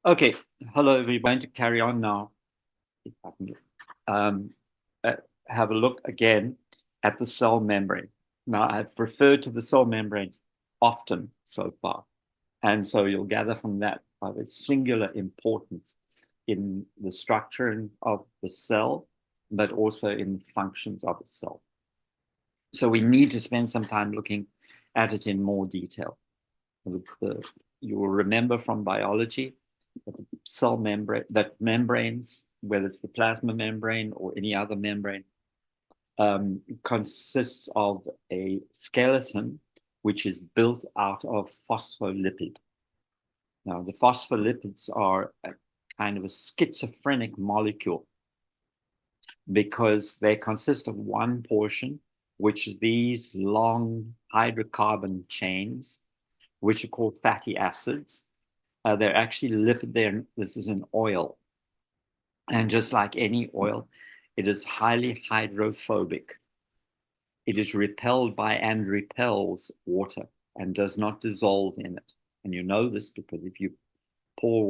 Okay, hello, we're going to carry on now. If I can um, uh, have a look again at the cell membrane. Now, I've referred to the cell membranes often so far, and so you'll gather from that of its singular importance in the structure of the cell, but also in functions of the cell. So we need to spend some time looking at it in more detail. You will remember from biology that the cell membrane, that membranes, whether it's the plasma membrane or any other membrane, consists of a skeleton which is built out of phospholipid. Now, the phospholipids are a kind of a schizophrenic molecule because they consist of one portion, which is these long hydrocarbon chains, which are called fatty acids. They're actually lipid there. This is an oil. And just like any oil, it is highly hydrophobic. It is repelled by and repels water and does not dissolve in it. And you know this because if you pour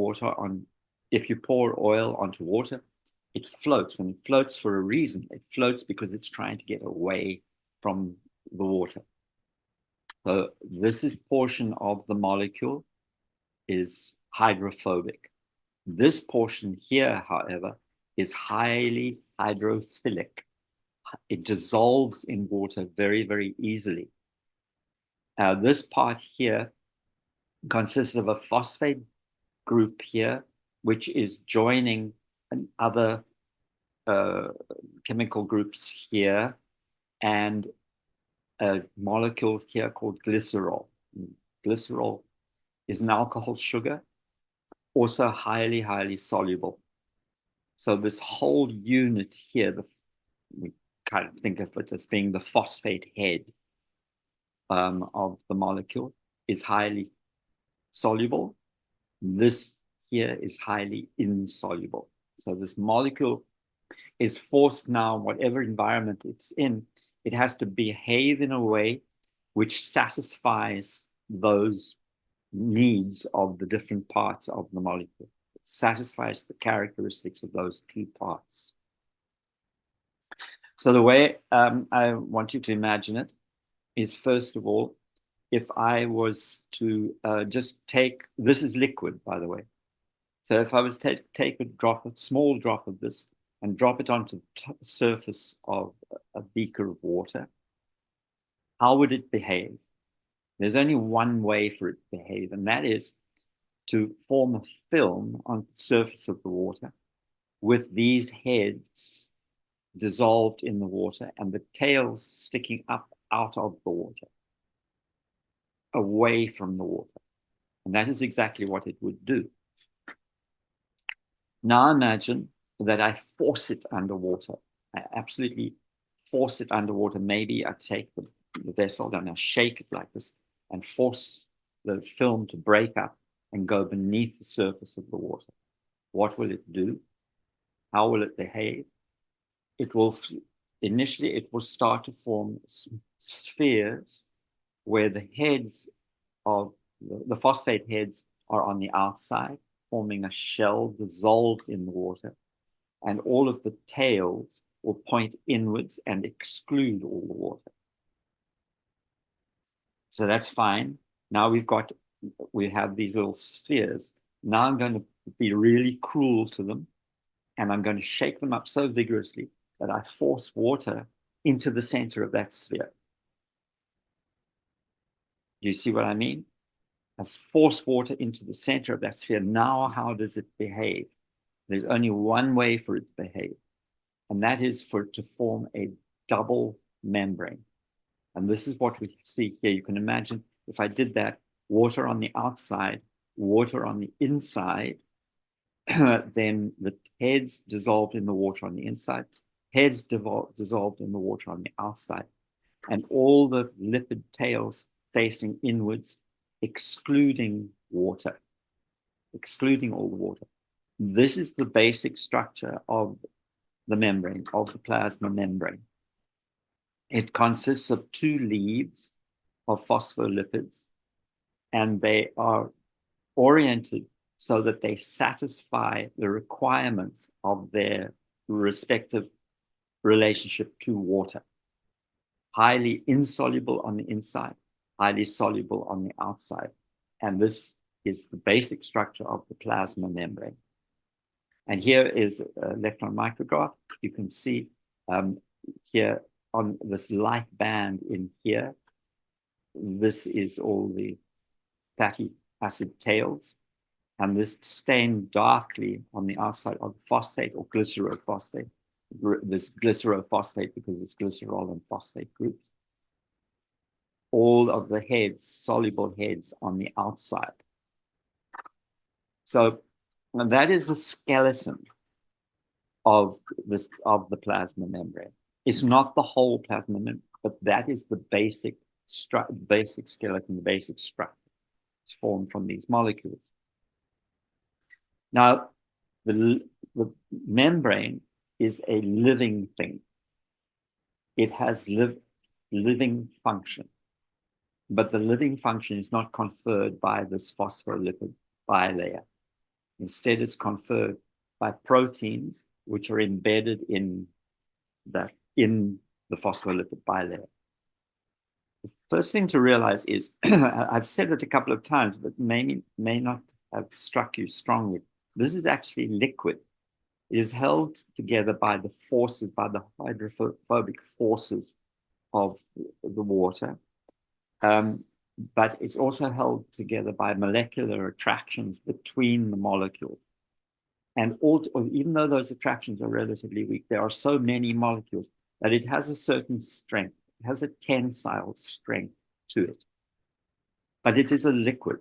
oil onto water, it floats, and it floats for a reason. It floats because it's trying to get away from the water. So this is portion of the molecule is hydrophobic. This portion here, however, is highly hydrophilic. It dissolves in water very, very easily. This part here consists of a phosphate group here, which is joining other chemical groups here, and a molecule here called glycerol. Glycerol is an alcohol sugar, also highly, highly soluble. So this whole unit here, we kind of think of it as being the phosphate head of the molecule, is highly soluble. This here is highly insoluble. So this molecule is forced now, whatever environment it's in, it has to behave in a way which satisfies those needs of the different parts of the molecule. It satisfies the characteristics of those two parts. So the way I want you to imagine it is, first of all, if I was to just take, this is liquid, by the way. So if I was to take a small drop of this and drop it onto the surface of a beaker of water, how would it behave? There's only one way for it to behave, and that is to form a film on the surface of the water with these heads dissolved in the water and the tails sticking up out of the water, away from the water. And that is exactly what it would do. Now imagine that I force it underwater. I absolutely force it underwater. Maybe I take the vessel and I shake it like this and force the film to break up and go beneath the surface of the water. What will it do? How will it behave? It will, initially, it will start to form spheres where the heads of the phosphate heads are on the outside, forming a shell dissolved in the water. And all of the tails will point inwards and exclude all the water. So that's fine. Now we have these little spheres. Now I'm going to be really cruel to them, and I'm going to shake them up so vigorously that I force water into the center of that sphere. Do you see what I mean? I force water into the center of that sphere. Now, how does it behave? There's only one way for it to behave, and that is for it to form a double membrane. And this is what we see here. You can imagine if I did that, water on the outside, water on the inside, then the heads dissolved in the water on the inside, heads dissolved in the water on the outside, and all the lipid tails facing inwards, excluding water, excluding all the water. This is the basic structure of the membrane, of the plasma membrane. It consists of two leaves of phospholipids, and they are oriented so that they satisfy the requirements of their respective relationship to water. Highly insoluble on the inside, highly soluble on the outside. And this is the basic structure of the plasma membrane. And here is an electron micrograph. You can see here on this light band in here, this is all the fatty acid tails. And this stained darkly on the outside of phosphate or glycerophosphate. This glycerophosphate because it's glycerol and phosphate groups. All of the heads, soluble heads on the outside. So that is the skeleton of the plasma membrane. It's not the whole plasma membrane, but that is the basic skeleton, the basic structure. It's formed from these molecules. Now, the membrane is a living thing. It has living function. But the living function is not conferred by this phospholipid bilayer. Instead, it's conferred by proteins which are embedded in the phospholipid bilayer. The first thing to realize is, I've said it a couple of times, but may not have struck you strongly. This is actually liquid. It is held together by the forces, by the hydrophobic forces of the water. But it's also held together by molecular attractions between the molecules. And even though those attractions are relatively weak, there are so many molecules that it has a certain strength. It has a tensile strength to it. But it is a liquid.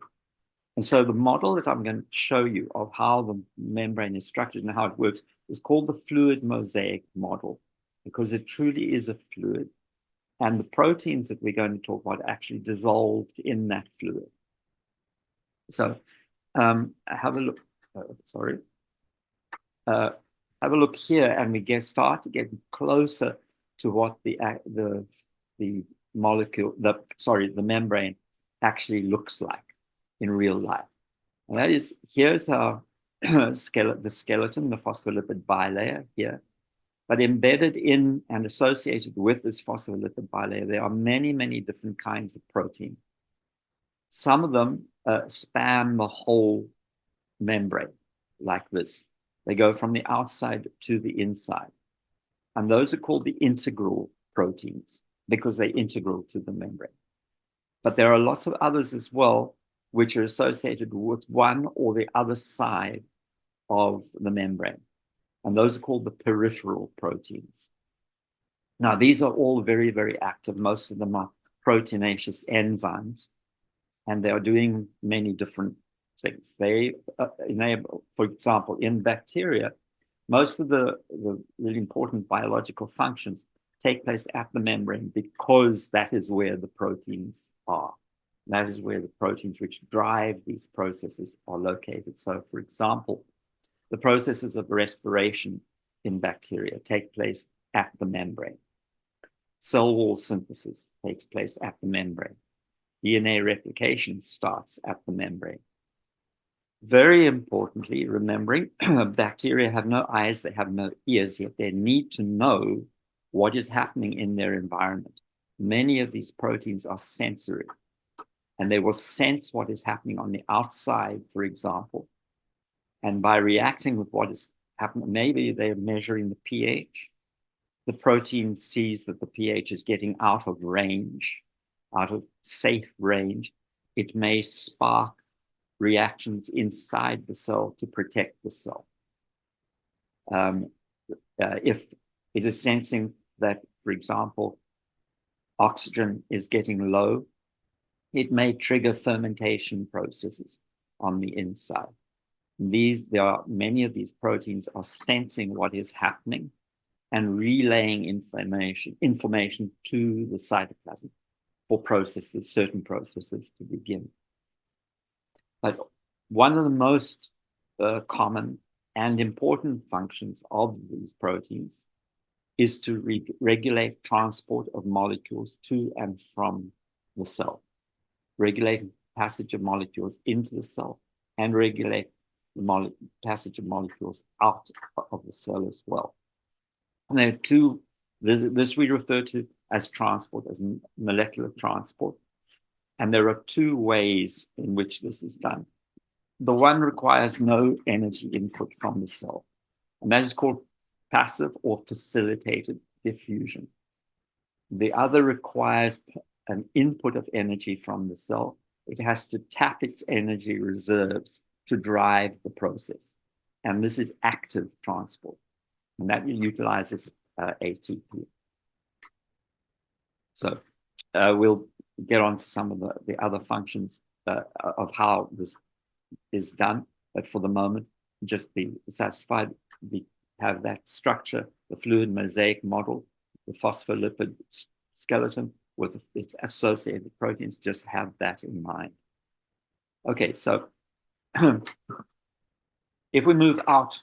And so the model that I'm going to show you of how the membrane is structured and how it works is called the fluid mosaic model, because it truly is a fluid. And the proteins that we're going to talk about actually dissolved in that fluid. So have a look, have a look here, and we start to get closer to what the molecule, the membrane actually looks like in real life. And that is, here's our the skeleton, the phospholipid bilayer here. But embedded in and associated with this phospholipid bilayer, there are many, many different kinds of protein. Some of them span the whole membrane like this. They go from the outside to the inside. And those are called the integral proteins because they're integral to the membrane. But there are lots of others as well, which are associated with one or the other side of the membrane. And those are called the peripheral proteins. Now, these are all very, very active. Most of them are proteinaceous enzymes, and they are doing many different things. They enable, for example, in bacteria, most of the really important biological functions take place at the membrane because that is where the proteins are. That is where the proteins which drive these processes are located. So, for example, the processes of respiration in bacteria take place at the membrane. Cell wall synthesis takes place at the membrane. DNA replication starts at the membrane. Very importantly, remembering bacteria have no eyes, they have no ears, yet they need to know what is happening in their environment. Many of these proteins are sensory, and they will sense what is happening on the outside, for example. And by reacting with what is happening, maybe they're measuring the pH. The protein sees that the pH is getting out of range, out of safe range. It may spark reactions inside the cell to protect the cell. If it is sensing that, for example, oxygen is getting low, it may trigger fermentation processes on the inside. Many of these proteins are sensing what is happening and relaying information to the cytoplasm for certain processes to begin. But one of the most common and important functions of these proteins is to regulate transport of molecules to and from the cell, regulate passage of molecules into the cell, and regulate passage of molecules out of the cell as well. And there are two, this we refer to as transport, as molecular transport. And there are two ways in which this is done. The one requires no energy input from the cell, and that is called passive or facilitated diffusion. The other requires an input of energy from the cell. It has to tap its energy reserves to drive the process. And this is active transport, and that utilizes ATP. So we'll get on to some of the other functions of how this is done. But for the moment, just be satisfied. We have that structure, the fluid mosaic model, the phospholipid skeleton with its associated proteins. Just have that in mind. Okay, so if we move out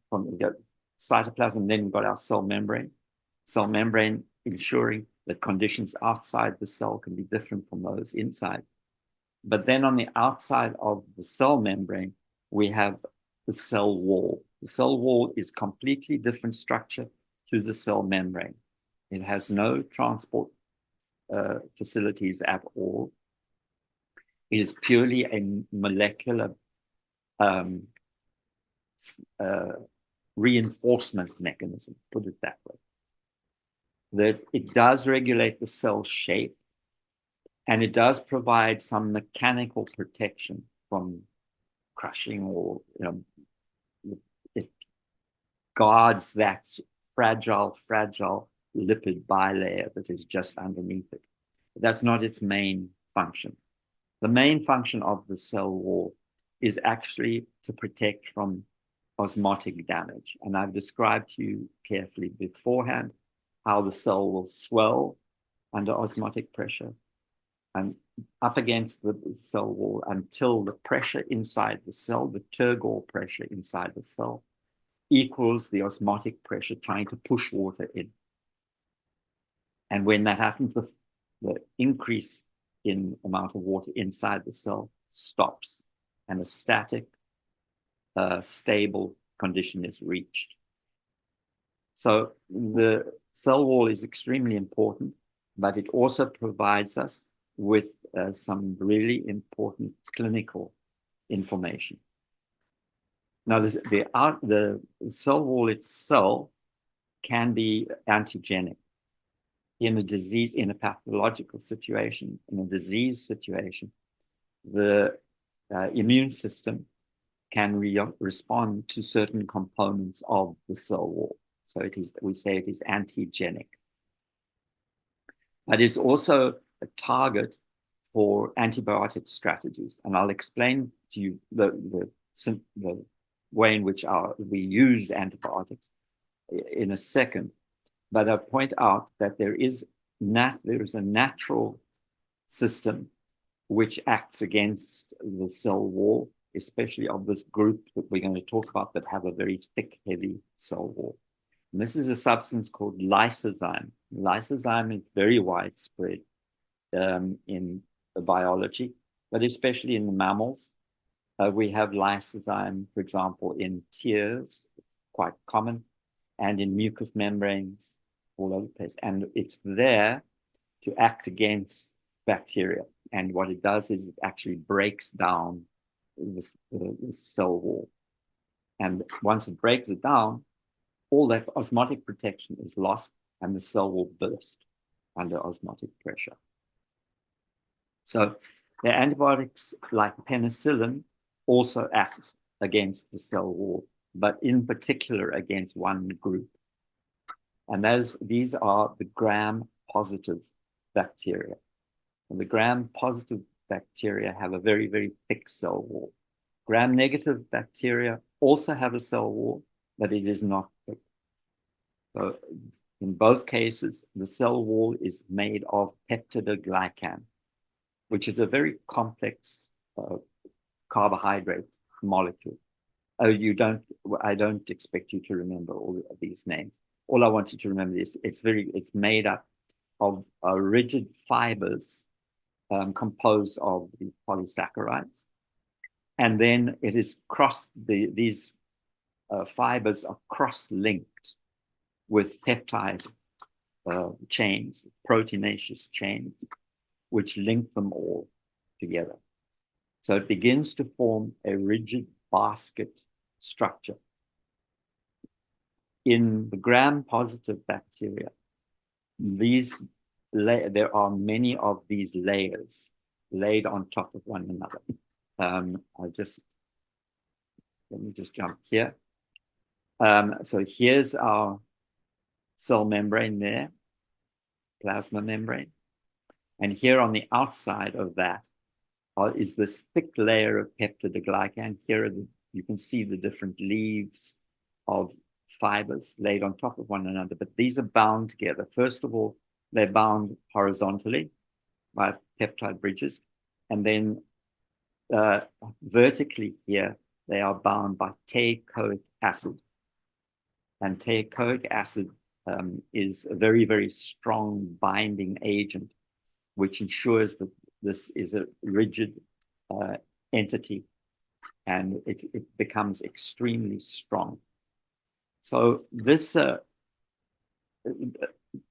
from the cytoplasm, then we've got our cell membrane. Cell membrane ensuring that conditions outside the cell can be different from those inside. But then on the outside of the cell membrane, we have the cell wall. The cell wall is completely different structure to the cell membrane. It has no transport facilities at all. It is purely a molecular reinforcement mechanism, put it that way. That it does regulate the cell shape, and it does provide some mechanical protection from crushing, or it guards that fragile lipid bilayer that is just underneath it. But that's not its main function. The main function of the cell wall is actually to protect from osmotic damage. And I've described to you carefully beforehand how the cell will swell under osmotic pressure and up against the cell wall until the pressure inside the cell, the turgor pressure inside the cell, equals the osmotic pressure trying to push water in. And when that happens, the increase in amount of water inside the cell stops, and a static, stable condition is reached. So the cell wall is extremely important, but it also provides us with some really important clinical information. Now, the cell wall itself can be antigenic. In a disease, in a pathological situation, in a disease situation, the immune system can respond to certain components of the cell wall. So we say it is antigenic. But it's also a target for antibiotic strategies. And I'll explain to you the way in which we use antibiotics in a second. But I'll point out that there is a natural system which acts against the cell wall, especially of this group that we're going to talk about that have a very thick, heavy cell wall. And this is a substance called lysozyme. Lysozyme is very widespread in biology, but especially in the mammals. We have lysozyme, for example, in tears, quite common, and in mucous membranes all over the place. And it's there to act against bacteria. And what it does is it actually breaks down the cell wall. And once it breaks it down, all that osmotic protection is lost, and the cell will burst under osmotic pressure. So the antibiotics like penicillin also act against the cell wall, but in particular against one group. And these are the gram-positive bacteria. And the gram-positive bacteria have a very, very thick cell wall. Gram-negative bacteria also have a cell wall, but it is not thick. So in both cases, the cell wall is made of peptidoglycan, which is a very complex carbohydrate molecule. I don't expect you to remember all of these names. All I want you to remember is it's made up of rigid fibers composed of the polysaccharides. And then it is these fibers are cross-linked with peptide chains, proteinaceous chains, which link them all together. So it begins to form a rigid basket structure. In the gram-positive bacteria, there are many of these layers laid on top of one another. Let me just jump here. So here's our cell membrane there, plasma membrane. And here on the outside of that is this thick layer of peptidoglycan. Here you can see the different leaves of fibers laid on top of one another, but these are bound together. First of all, they're bound horizontally by peptide bridges, and then vertically here, they are bound by teichoic acid. And teichoic acid is a very, very strong binding agent, which ensures that this is a rigid entity, and it becomes extremely strong. So this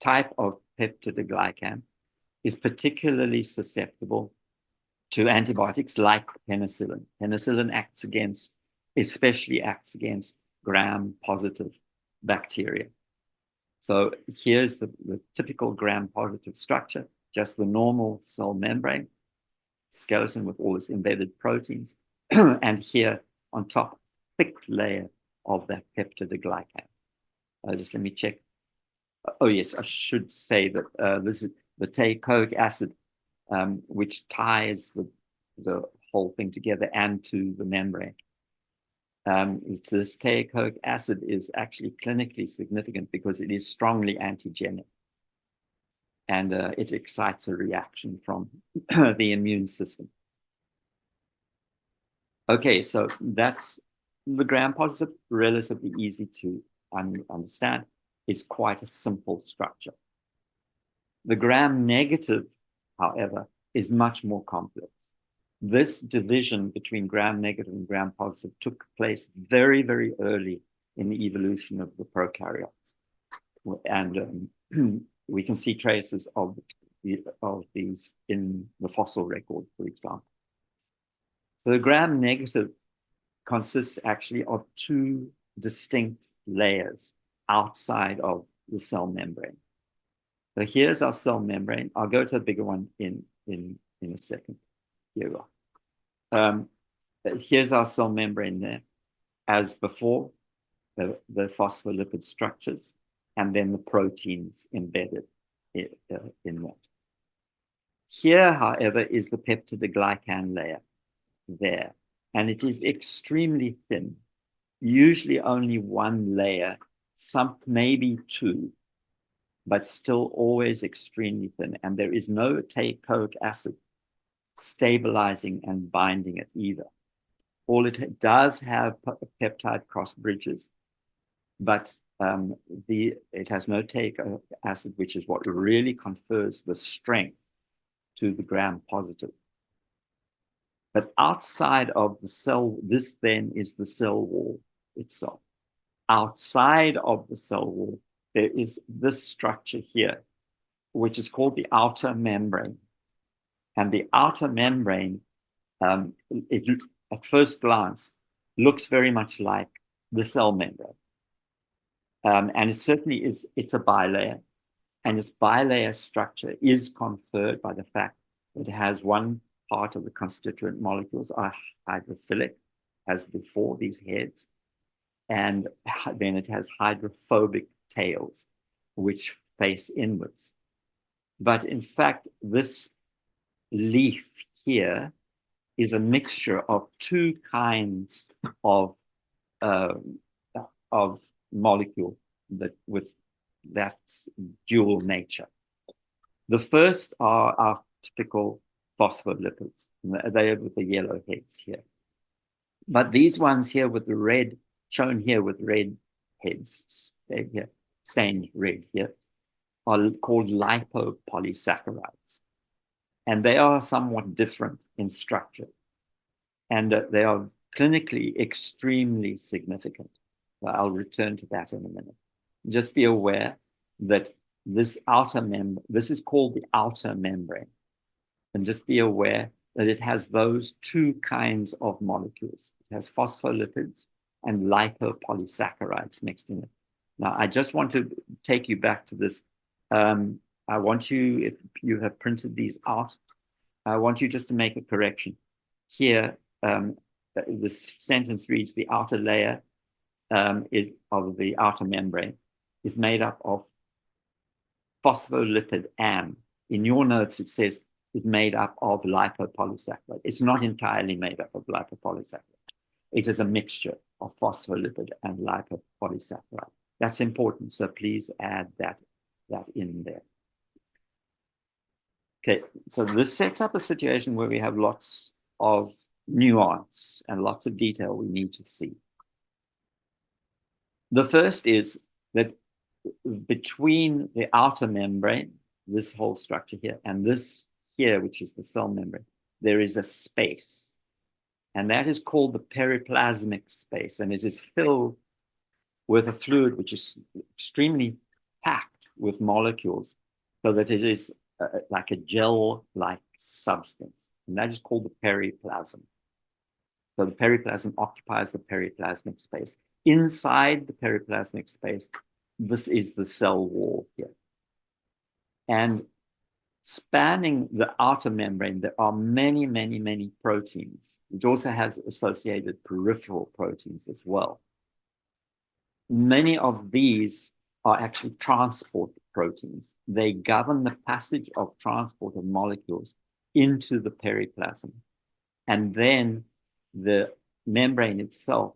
type of peptidoglycan is particularly susceptible to antibiotics like penicillin. Penicillin especially acts against gram-positive bacteria. So here's the typical gram-positive structure, just the normal cell membrane, skeleton with all its embedded proteins, and here on top, thick layer of that peptidoglycan. Just let me check. Oh yes, I should say that this is the teichoic acid, which ties the whole thing together and to the membrane. This teichoic acid is actually clinically significant because it is strongly antigenic, and it excites a reaction from the immune system. Okay, so that's the gram-positive, relatively easy to understand. It's quite a simple structure. The gram-negative, however, is much more complex. This division between gram-negative and gram-positive took place very, very early in the evolution of the prokaryotes. And we can see traces of these in the fossil record, for example. So the gram-negative consists actually of two distinct layers outside of the cell membrane. So here's our cell membrane. I'll go to a bigger one in a second. Here we are. Here's our cell membrane there. As before, the phospholipid structures, and then the proteins embedded in that. Here, however, is the peptidoglycan layer there, and it is extremely thin, usually only one layer, some maybe two, but still always extremely thin, and there is no teichoic acid stabilizing and binding it either. All it does have peptide cross bridges, but it has no teichoic acid, which is what really confers the strength to the gram-positive. But outside of the cell, this then is the cell wall itself. Outside of the cell wall, there is this structure here, which is called the outer membrane. And the outer membrane, at first glance, looks very much like the cell membrane. And it certainly is, it's a bilayer. And its bilayer structure is conferred by the fact that it has one part of the constituent molecules are hydrophilic, as before, these heads. And then it has hydrophobic tails, which face inwards. But in fact, this leaf here is a mixture of two kinds of molecule with that dual nature. The first are our typical phospholipids. They are with the yellow heads here. But these ones here with the red, shown here with red heads, here, stained red here, are called lipopolysaccharides. And they are somewhat different in structure. and they are clinically extremely significant. I'll return to that in a minute. Just be aware that this this is called the outer membrane. And just be aware that it has those two kinds of molecules. It has phospholipids and lipopolysaccharides mixed in it. Now, I just want to take you back to this. I want you, if you have printed these out, I want you just to make a correction. Here, this sentence reads, the outer layer is of the outer membrane is made up of phospholipid and in your notes it says is made up of lipopolysaccharide. It's not entirely made up of lipopolysaccharide. It is a mixture of phospholipid and lipopolysaccharide. That's important, so please add that in there. Okay, so this sets up a situation where we have lots of nuance and lots of detail we need to see. The first is that between the outer membrane, this whole structure here, and this here, which is the cell membrane, there is a space. And that is called the periplasmic space. And it is filled with a fluid which is extremely packed with molecules so that it is like a gel-like substance. And that is called the periplasm. So the periplasm occupies the periplasmic space. Inside the periplasmic space, this is the cell wall here. And spanning the outer membrane, there are many, many, many proteins. It also has associated peripheral proteins as well. Many of these are actually transport proteins. They govern the passage of transport of molecules into the periplasm. And then the membrane itself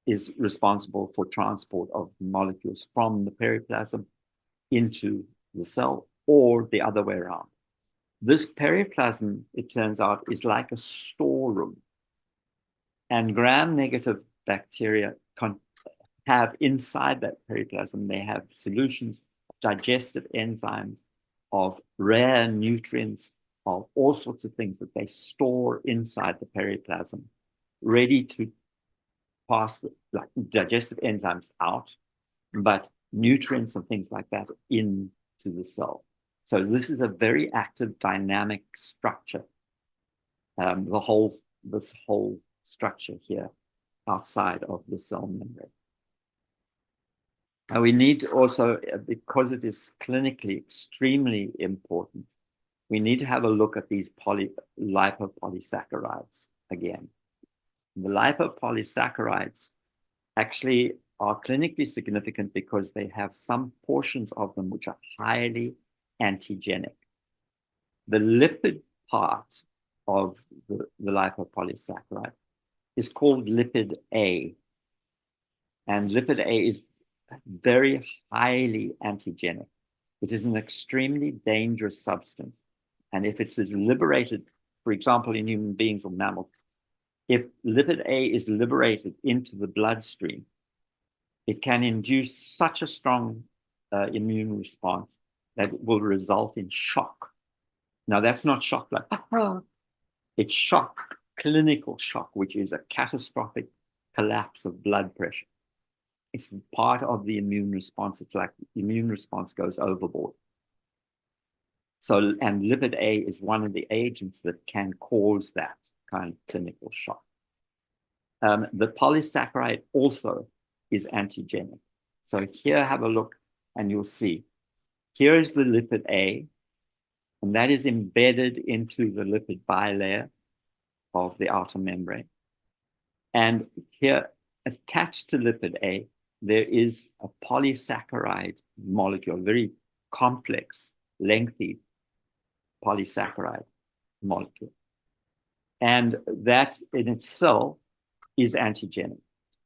is responsible for transport of molecules from the periplasm into the cell or the other way around. This periplasm, it turns out, is like a storeroom. And gram-negative bacteria have inside that periplasm, they have solutions of digestive enzymes, of rare nutrients, of all sorts of things that they store inside the periplasm, ready to pass the digestive enzymes out, but nutrients and things like that into the cell. So this is a very active, dynamic structure. This whole structure here outside of the cell membrane. Now we need to also, because it is clinically extremely important, we need to have a look at these lipopolysaccharides again. The lipopolysaccharides actually are clinically significant because they have some portions of them which are highly antigenic. The lipid part of the lipopolysaccharide is called lipid A. And lipid A is very highly antigenic. It is an extremely dangerous substance. And if it is liberated, for example, in human beings or mammals, if lipid A is liberated into the bloodstream, it can induce such a strong immune response that it will result in shock. Now, that's not shock like, it's shock, clinical shock, which is a catastrophic collapse of blood pressure. It's part of the immune response. It's like the immune response goes overboard. So, and lipid A is one of the agents that can cause that kind of clinical shock. The polysaccharide also is antigenic. So here, have a look and you'll see. Here is the lipid A, and that is embedded into the lipid bilayer of the outer membrane. And here, attached to lipid A, there is a polysaccharide molecule, very complex, lengthy polysaccharide molecule. And that in itself is antigenic.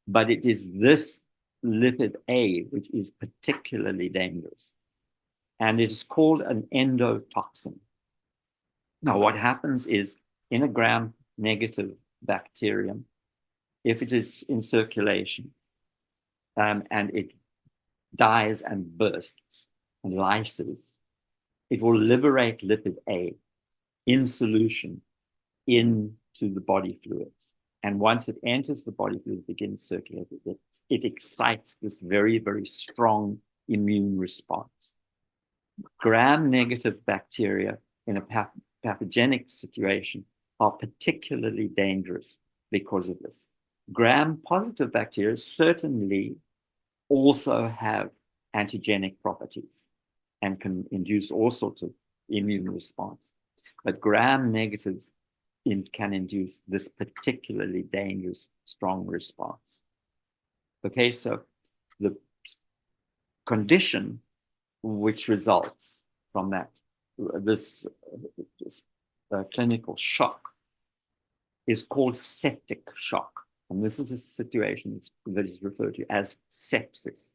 But it is this lipid A which is particularly dangerous. And it is called an endotoxin. Now, what happens is in a gram-negative bacterium, if it is in circulation and it dies and bursts and lyses, it will liberate lipid A in solution in to the body fluids. And once it enters the body fluid, begins circulating, it excites this very, very strong immune response. Gram-negative bacteria in a pathogenic situation are particularly dangerous because of this. Gram-positive bacteria certainly also have antigenic properties and can induce all sorts of immune response. But gram-negatives can induce this particularly dangerous strong response. Okay, so the condition which results from that, this clinical shock, is called septic shock. And this is a situation that is referred to as sepsis.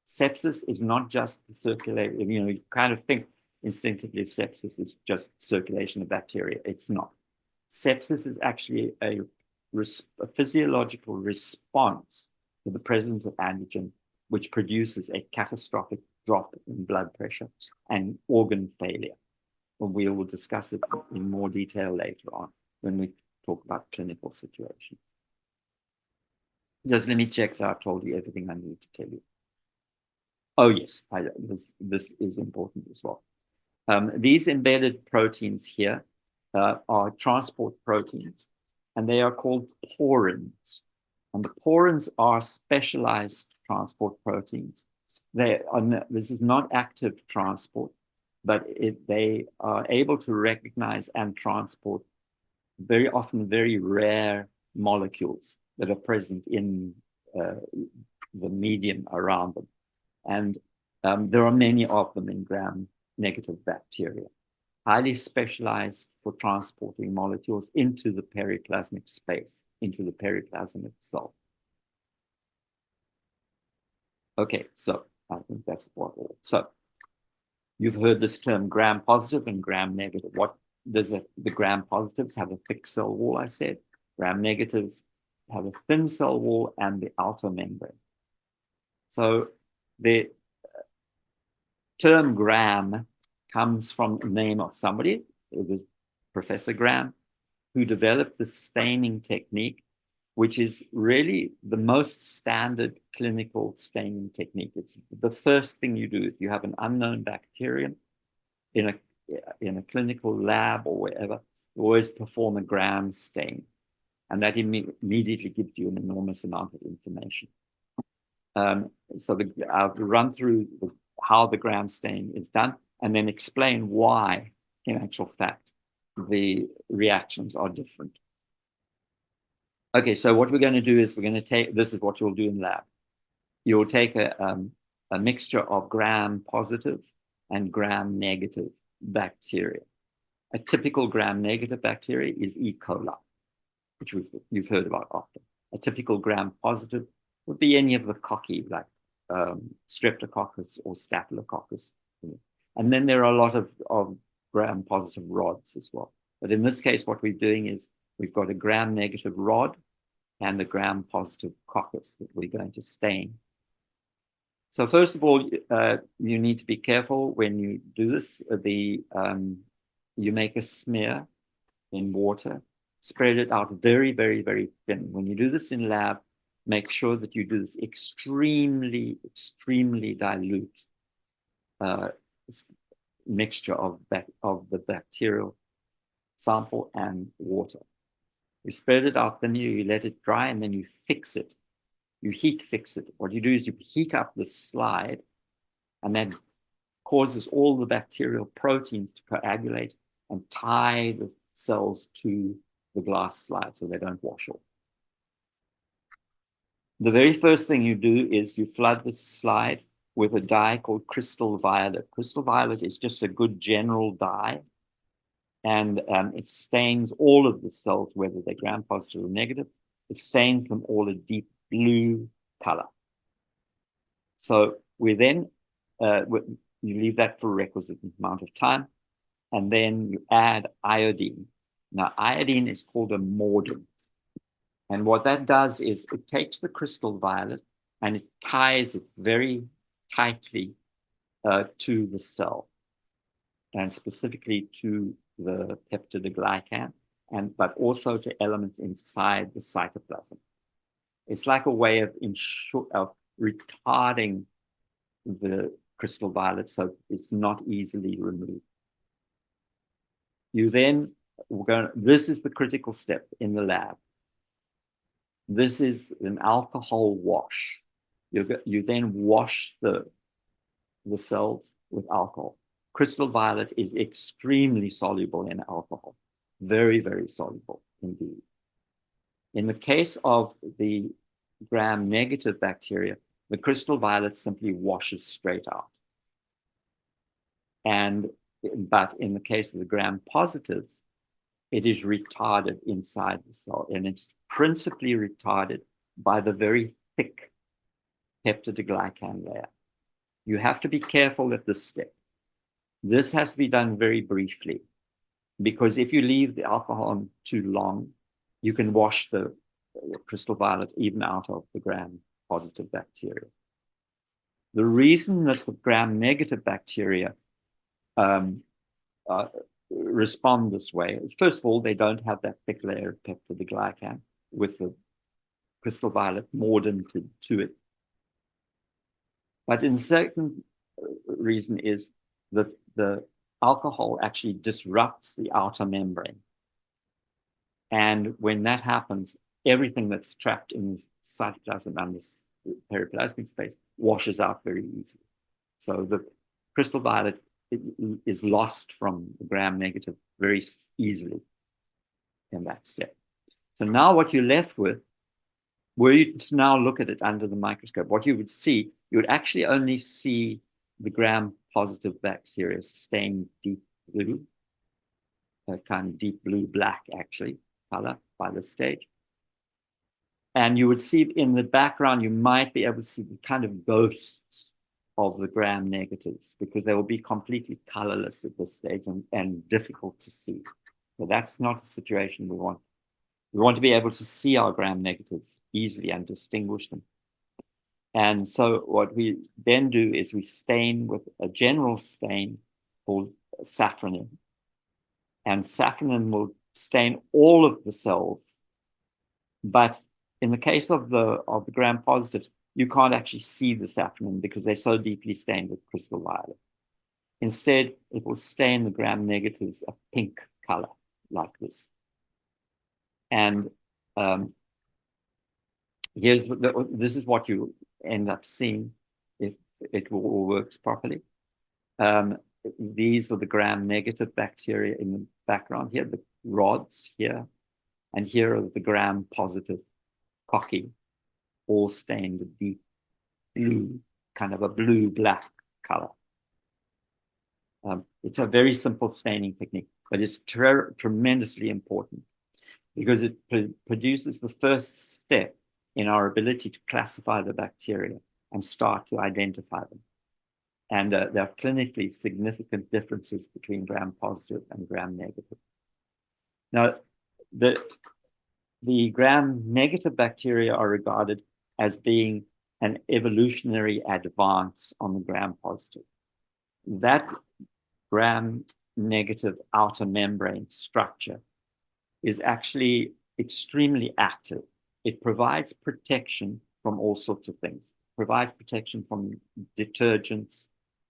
Sepsis is not just the circulation, you kind of think instinctively sepsis is just circulation of bacteria. It's not. Sepsis is actually a physiological response to the presence of antigen, which produces a catastrophic drop in blood pressure and organ failure. And we will discuss it in more detail later on when we talk about clinical situations. Just let me check that I've told you everything I need to tell you. Oh, yes, this is important as well. These embedded proteins here are transport proteins, and they are called porins. And the porins are specialized transport proteins. This is not active transport, but they are able to recognize and transport very often very rare molecules that are present in the medium around them. And there are many of them in gram-negative bacteria, highly specialized for transporting molecules into the periplasmic space, into the periplasm itself. Okay, so I think that's what all. So you've heard this term gram-positive and gram-negative. What does the gram-positives have? A thick cell wall, I said. Gram-negatives have a thin cell wall and the outer membrane. So the term gram comes from the name of somebody. It was Professor Gram, who developed the staining technique, which is really the most standard clinical staining technique. It's the first thing you do if you have an unknown bacterium in a clinical lab or wherever. You always perform a gram stain, and that immediately gives you an enormous amount of information. So I'll run through how the gram stain is done and then explain why, in actual fact, the reactions are different. Okay, so what we're going to do is we're going to take, this is what you'll do in lab. You'll take a mixture of gram-positive and gram-negative bacteria. A typical gram-negative bacteria is E. coli, which you've heard about often. A typical gram-positive would be any of the cocci, like streptococcus or staphylococcus. And then there are a lot of gram-positive rods as well. But in this case, what we're doing is we've got a gram-negative rod and a gram-positive coccus that we're going to stain. So first of all, you need to be careful when you do this. You make a smear in water, spread it out very, very, very thin. When you do this in lab, make sure that you do this extremely, extremely dilute mixture of the bacterial sample and water. You spread it out, then you let it dry, and then you fix it. You heat fix it. What you do is you heat up the slide, and that causes all the bacterial proteins to coagulate and tie the cells to the glass slide so they don't wash off. The very first thing you do is you flood the slide with a dye called crystal violet. Crystal violet is just a good general dye, and it stains all of the cells, whether they're gram-positive or negative. It stains them all a deep blue color. So we then, you leave that for a requisite amount of time, and then you add iodine. Now, iodine is called a mordant. And what that does is it takes the crystal violet and it ties it very tightly to the cell, and specifically to the peptidoglycan, but also to elements inside the cytoplasm. It's like a way of retarding the crystal violet so it's not easily removed. You then, this is the critical step in the lab. This is an alcohol wash. You then wash the cells with alcohol. Crystal violet is extremely soluble in alcohol, very, very soluble indeed. In the case of the gram-negative bacteria, the crystal violet simply washes straight out. But in the case of the gram-positives, it is retarded inside the cell, and it's principally retarded by the very thick peptidoglycan layer. You have to be careful at this step. This has to be done very briefly, because if you leave the alcohol on too long, you can wash the crystal violet even out of the gram-positive bacteria. The reason that the gram-negative bacteria respond this way is, first of all, they don't have that thick layer of peptidoglycan with the crystal violet mordanted to it. But in the second reason is that the alcohol actually disrupts the outer membrane. And when that happens, everything that's trapped in the cytoplasm and this periplasmic space washes out very easily. So the crystal violet is lost from the gram-negative very easily in that step. So now what you're left with, were you to now look at it under the microscope, what you would see, you would actually only see the gram-positive bacteria stained deep blue, a kind of deep blue-black, actually, color by this stage. And you would see in the background, you might be able to see the kind of ghosts of the gram-negatives, because they will be completely colorless at this stage and difficult to see. So that's not the situation we want. We want to be able to see our gram-negatives easily and distinguish them. And so what we then do is we stain with a general stain called safranin. And safranin will stain all of the cells. But in the case of the gram-positives, you can't actually see the safranin because they're so deeply stained with crystal violet. Instead, it will stain the gram-negatives a pink color like this. And this is what you end up seeing if it all works properly. These are the gram-negative bacteria in the background here, the rods here, and here are the gram-positive cocci, all stained a deep blue, kind of a blue-black color. It's a very simple staining technique, but it's tremendously important because it produces the first step in our ability to classify the bacteria and start to identify them. And there are clinically significant differences between gram-positive and gram-negative. Now, the gram-negative bacteria are regarded as being an evolutionary advance on the gram-positive. That gram-negative outer membrane structure is actually extremely active. It provides protection from all sorts of things. It provides protection from detergents,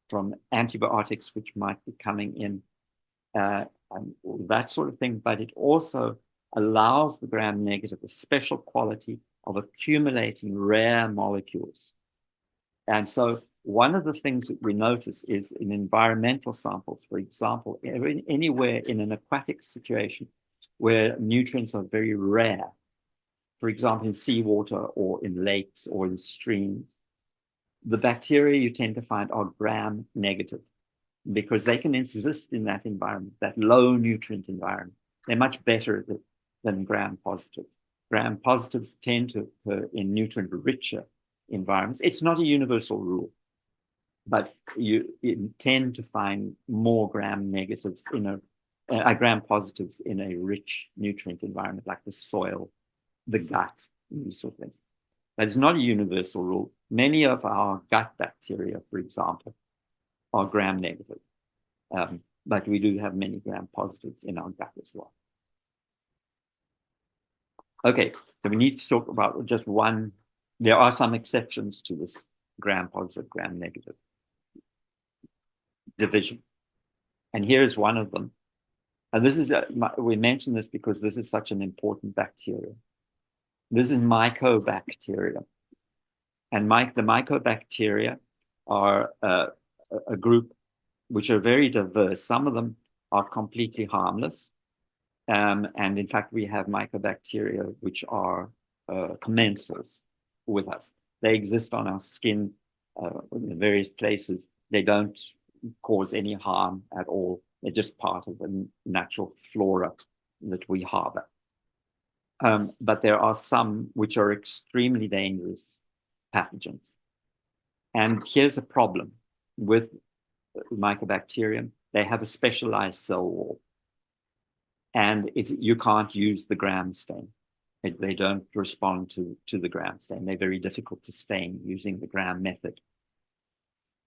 from antibiotics, which might be coming in, and that sort of thing. But it also allows the gram-negative a special quality of accumulating rare molecules. And so one of the things that we notice is in environmental samples, for example, anywhere in an aquatic situation where nutrients are very rare, for example, in seawater or in lakes or in streams, the bacteria you tend to find are gram-negative because they can exist in that environment, that low nutrient environment. They're much better than gram-positives. Gram-positives tend to occur in nutrient-richer environments. It's not a universal rule, but you tend to find more gram-negatives gram-positives in a rich nutrient environment like the soil, the gut, these sort of things. That is not a universal rule. Many of our gut bacteria, for example, are gram-negative, but we do have many gram-positives in our gut as well. Okay, so we need to talk about just one. There are some exceptions to this gram-positive, gram-negative division. And here's one of them. And this is, we mention this because this is such an important bacteria. This is mycobacteria. And the mycobacteria are a group which are very diverse. Some of them are completely harmless. And in fact, we have mycobacteria which are commensals with us. They exist on our skin in various places. They don't cause any harm at all. They're just part of the natural flora that we harbor. But there are some which are extremely dangerous pathogens. And here's a problem with mycobacterium. They have a specialized cell wall. And you can't use the gram stain. They don't respond to the gram stain. They're very difficult to stain using the gram method.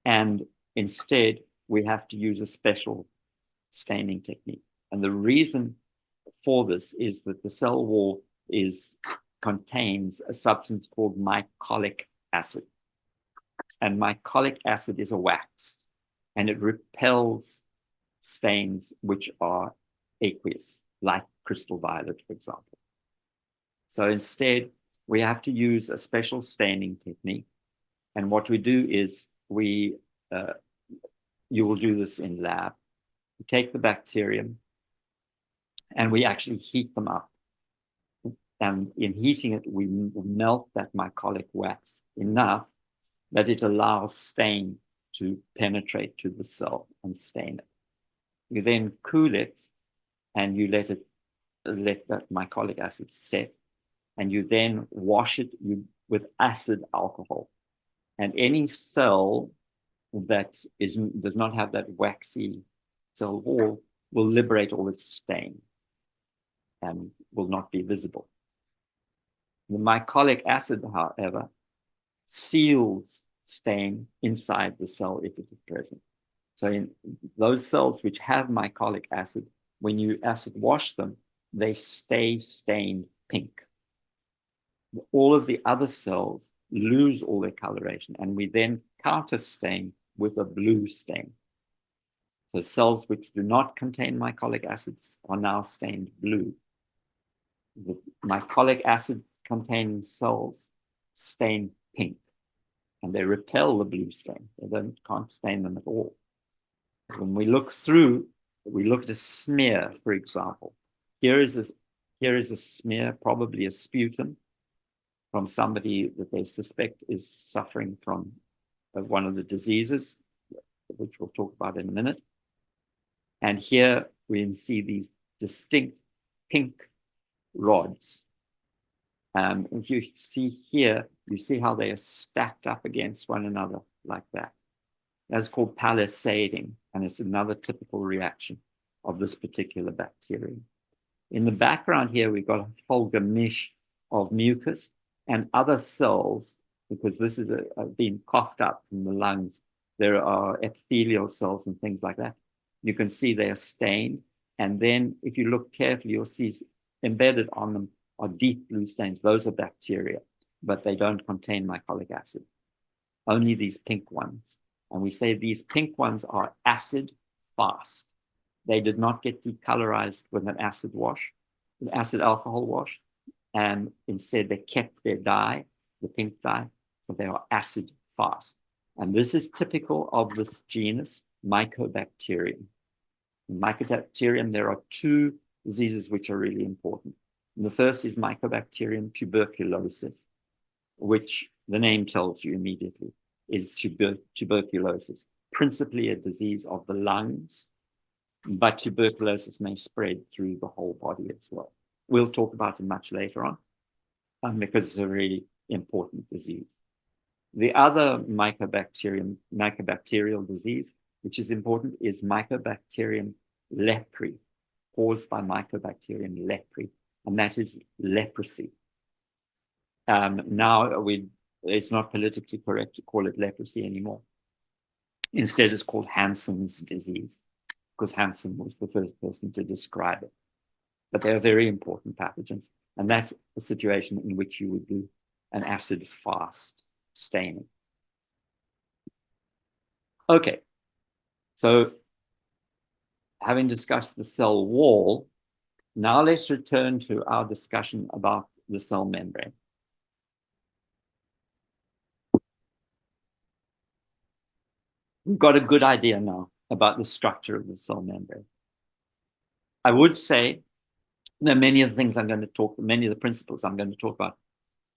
And instead, we have to use a special staining technique. And the reason for this is that the cell wall contains a substance called mycolic acid. And mycolic acid is a wax, and it repels stains which are aqueous, like crystal violet, for example. So instead, we have to use a special staining technique. And what we do is you will do this in lab. We take the bacterium and we actually heat them up. And in heating it, we melt that mycolic wax enough that it allows stain to penetrate to the cell and stain it. You then cool it and you let that mycolic acid set, and you then wash it with acid alcohol. And any cell that does not have that waxy cell wall will liberate all its stain and will not be visible. The mycolic acid, however, seals stain inside the cell if it is present. So in those cells which have mycolic acid, when you acid wash them, they stay stained pink. All of the other cells lose all their coloration, and we then counter stain with a blue stain. So cells which do not contain mycolic acids are now stained blue. The mycolic acid containing cells stain pink, and they repel the blue stain. They can't stain them at all. When we look through, we look at a smear, for example. Here is a smear, probably a sputum, from somebody that they suspect is suffering from one of the diseases, which we'll talk about in a minute. And here we can see these distinct pink rods. If you see here, you see how they are stacked up against one another like that. That's called palisading, and it's another typical reaction of this particular bacterium. In the background here, we've got a whole gamish of mucus and other cells, because this is being coughed up from the lungs. There are epithelial cells and things like that. You can see they are stained. And then if you look carefully, you'll see embedded on them are deep blue stains. Those are bacteria, but they don't contain mycolic acid. Only these pink ones. And we say these pink ones are acid fast. They did not get decolorized with an acid alcohol wash. And instead they kept their dye, the pink dye, so they are acid fast. And this is typical of this genus, Mycobacterium. In Mycobacterium, there are two diseases which are really important. And the first is Mycobacterium tuberculosis, which the name tells you immediately is tuberculosis, principally a disease of the lungs, but tuberculosis may spread through the whole body as well. We'll talk about it much later on because it's a really important disease. The other mycobacterial disease, which is important, is Mycobacterium leprae, caused by Mycobacterium leprae, and that is leprosy. Now it's not politically correct to call it leprosy anymore. Instead, it's called Hansen's disease, because Hansen was the first person to describe it. But they are very important pathogens. And that's a situation in which you would do an acid-fast staining. Okay, so having discussed the cell wall, now let's return to our discussion about the cell membrane. We've got a good idea now about the structure of the cell membrane. I would say that many of the things I'm going to talk, many of the principles I'm going to talk about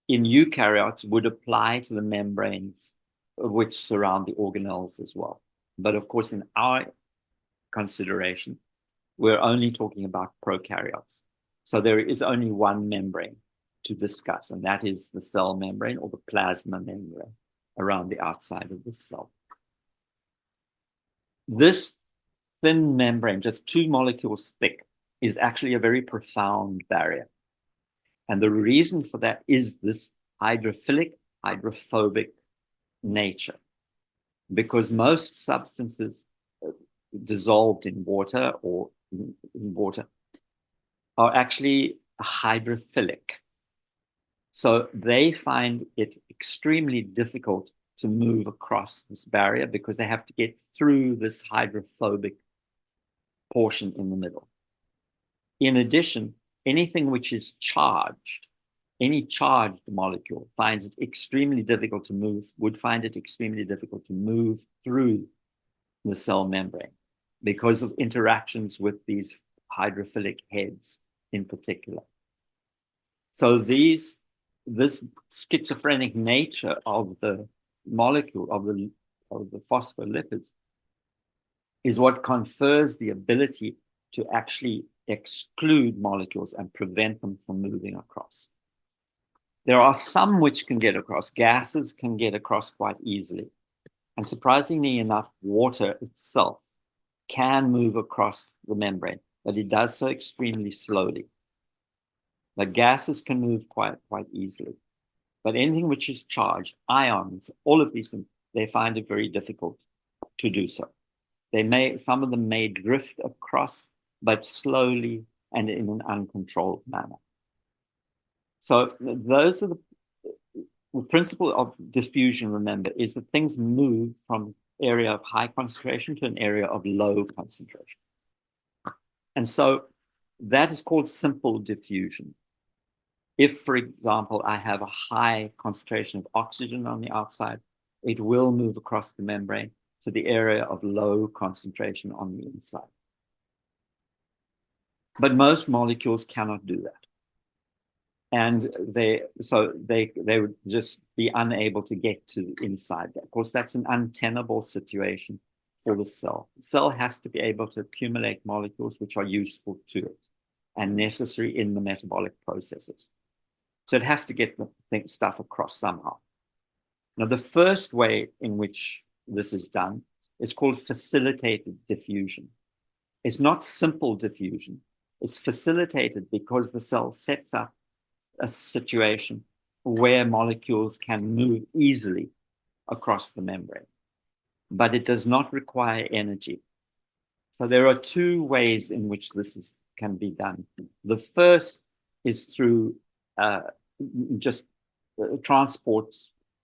in eukaryotes would apply to the membranes which surround the organelles as well. But of course, in our consideration, we're only talking about prokaryotes. So there is only one membrane to discuss, and that is the cell membrane or the plasma membrane around the outside of the cell. This thin membrane, just 2 molecules thick, is actually a very profound barrier. And the reason for that is this hydrophilic, hydrophobic nature. Because most substances dissolved in water or in water are actually hydrophilic. So they find it extremely difficult to move across this barrier because they have to get through this hydrophobic portion in the middle. In addition, anything which is charged, any charged molecule finds it extremely difficult to move, would find it extremely difficult to move through the cell membrane because of interactions with these hydrophilic heads in particular. So this schizophrenic nature of the molecule, of the phospholipids, is what confers the ability to actually exclude molecules and prevent them from moving across. There are some which can get across. Gases can get across quite easily. And surprisingly enough, water itself can move across the membrane, but it does so extremely slowly. The gases can move quite easily. But anything which is charged, ions, all of these things, they find it very difficult to do so. Some of them may drift across, but slowly and in an uncontrolled manner. So those are the principle of diffusion, remember, is that things move from area of high concentration to an area of low concentration. And so that is called simple diffusion. If, for example, I have a high concentration of oxygen on the outside, it will move across the membrane to the area of low concentration on the inside. But most molecules cannot do that. And they would just be unable to get to the inside. Of course, that's an untenable situation for the cell. The cell has to be able to accumulate molecules which are useful to it and necessary in the metabolic processes. So it has to get the stuff across somehow. Now, the first way in which this is done is called facilitated diffusion. It's not simple diffusion. It's facilitated because the cell sets up a situation where molecules can move easily across the membrane, but it does not require energy. So there are 2 ways in which this can be done. The first is through transport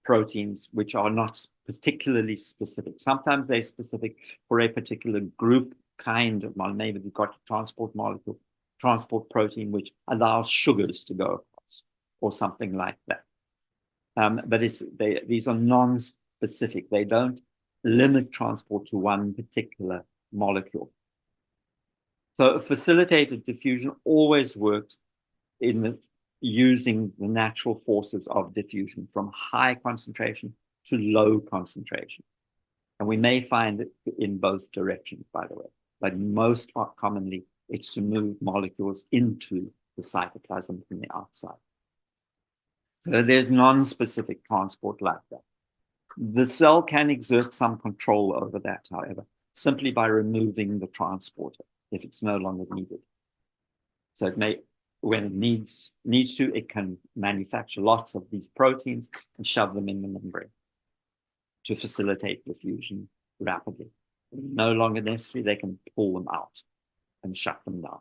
proteins, which are not particularly specific. Sometimes they're specific for a particular group kind of molecule. Maybe you've got a transport molecule, transport protein, which allows sugars to go across, or something like that. But these are non-specific. They don't limit transport to one particular molecule. So facilitated diffusion always works using the natural forces of diffusion from high concentration to low concentration. And we may find it in both directions, by the way, but most commonly it's to move molecules into the cytoplasm from the outside. So there's non-specific transport like that. The cell can exert some control over that, however, simply by removing the transporter if it's no longer needed. So it may, when it needs to, it can manufacture lots of these proteins and shove them in the membrane to facilitate diffusion rapidly. No longer necessary, they can pull them out and shut them down.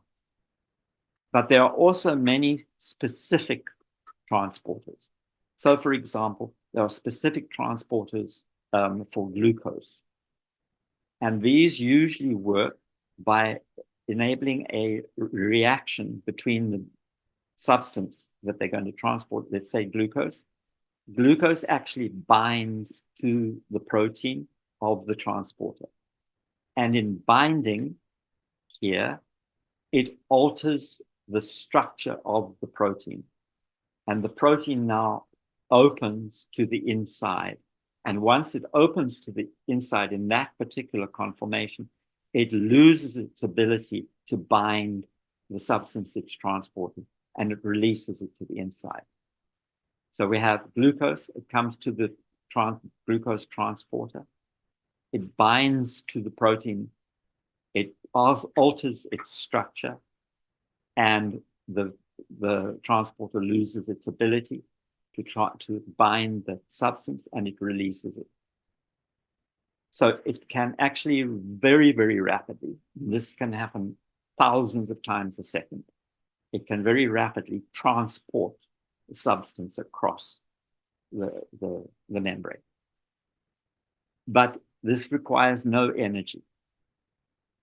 But there are also many specific transporters. So, for example, there are specific transporters for glucose. And these usually work by enabling a reaction between the substance that they're going to transport, let's say glucose. Glucose actually binds to the protein of the transporter. And in binding here, it alters the structure of the protein. And the protein now opens to the inside. And once it opens to the inside in that particular conformation, it loses its ability to bind the substance it's transporting, and it releases it to the inside. So we have glucose, it comes to the glucose transporter. It binds to the protein, it alters its structure, and the transporter loses its ability to try to bind the substance, and it releases it. So it can actually very, very rapidly, this can happen thousands of times a second. It can very rapidly transport the substance across the membrane. But this requires no energy.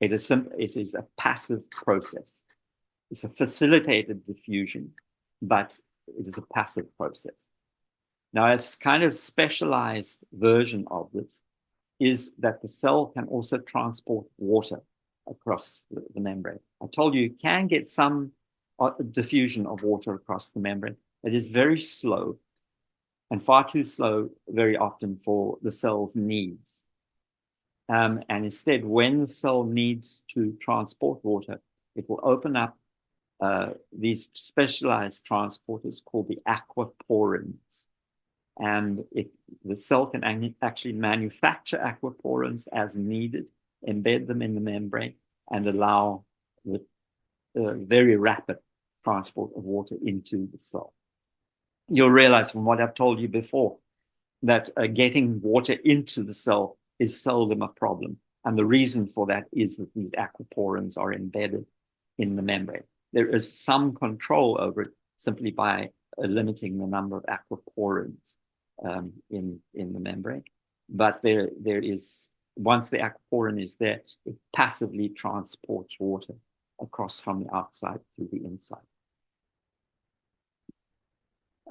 It is a passive process. It's a facilitated diffusion, but it is a passive process. Now, a kind of specialized version of this is that the cell can also transport water across the membrane. I told you can get some diffusion of water across the membrane. It is very slow, and far too slow very often for the cell's needs. And instead, when the cell needs to transport water, it will open up these specialized transporters called the aquaporins. And the cell can actually manufacture aquaporins as needed, embed them in the membrane, and allow the very rapid transport of water into the cell. You'll realize from what I've told you before that getting water into the cell is seldom a problem. And the reason for that is that these aquaporins are embedded in the membrane. There is some control over it simply by limiting the number of aquaporins in the membrane. But there is, once the aquaporin is there, it passively transports water across from the outside to the inside.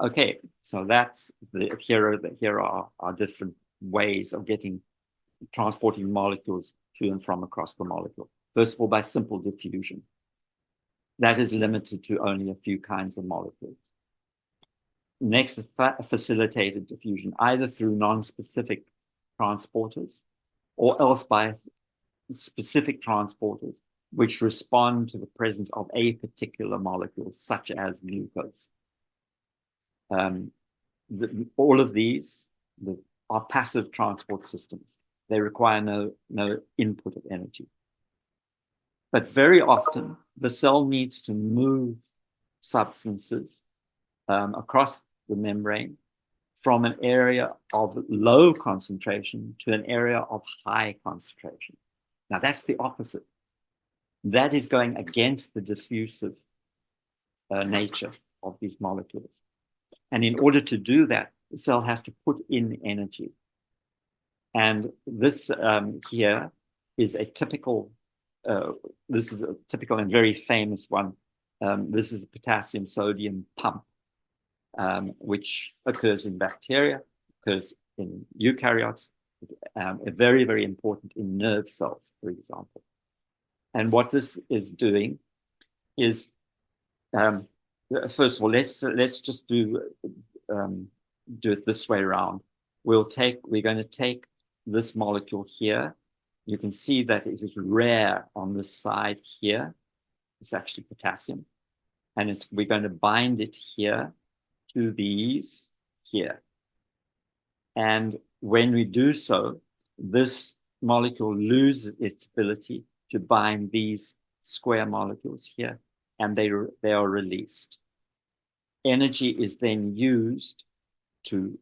Okay, so that's here are our different ways of transporting molecules to and from across the molecule. First of all, by simple diffusion. That is limited to only a few kinds of molecules. Next, facilitated diffusion, either through non-specific transporters or else by specific transporters which respond to the presence of a particular molecule, such as glucose. All of these are passive transport systems. They require no input of energy. But very often, the cell needs to move substances across the membrane from an area of low concentration to an area of high concentration. Now, that's the opposite. That is going against the diffusive nature of these molecules. And in order to do that, the cell has to put in energy. And this here is a typical, this is a typical and very famous one. This is a potassium-sodium pump, which occurs in bacteria, occurs in eukaryotes, very, very important in nerve cells, for example. And what this is doing is, first of all, let's just do it this way around. We're going to take this molecule here. You can see that it is rare on this side here. It's actually potassium. And we're going to bind it here to these here. And when we do so, this molecule loses its ability to bind these square molecules here, and they are released. Energy is then used to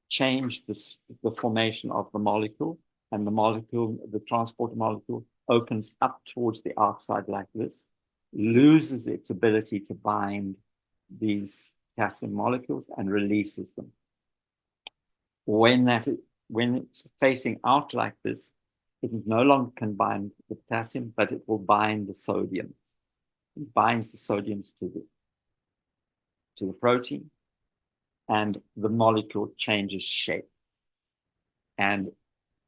change the formation of the molecule, and the transport molecule opens up towards the outside like this, loses its ability to bind these potassium molecules and releases them. When it's facing out like this, it no longer can bind the potassium, but it will bind the sodium. It binds the sodiums to the protein, and the molecule changes shape and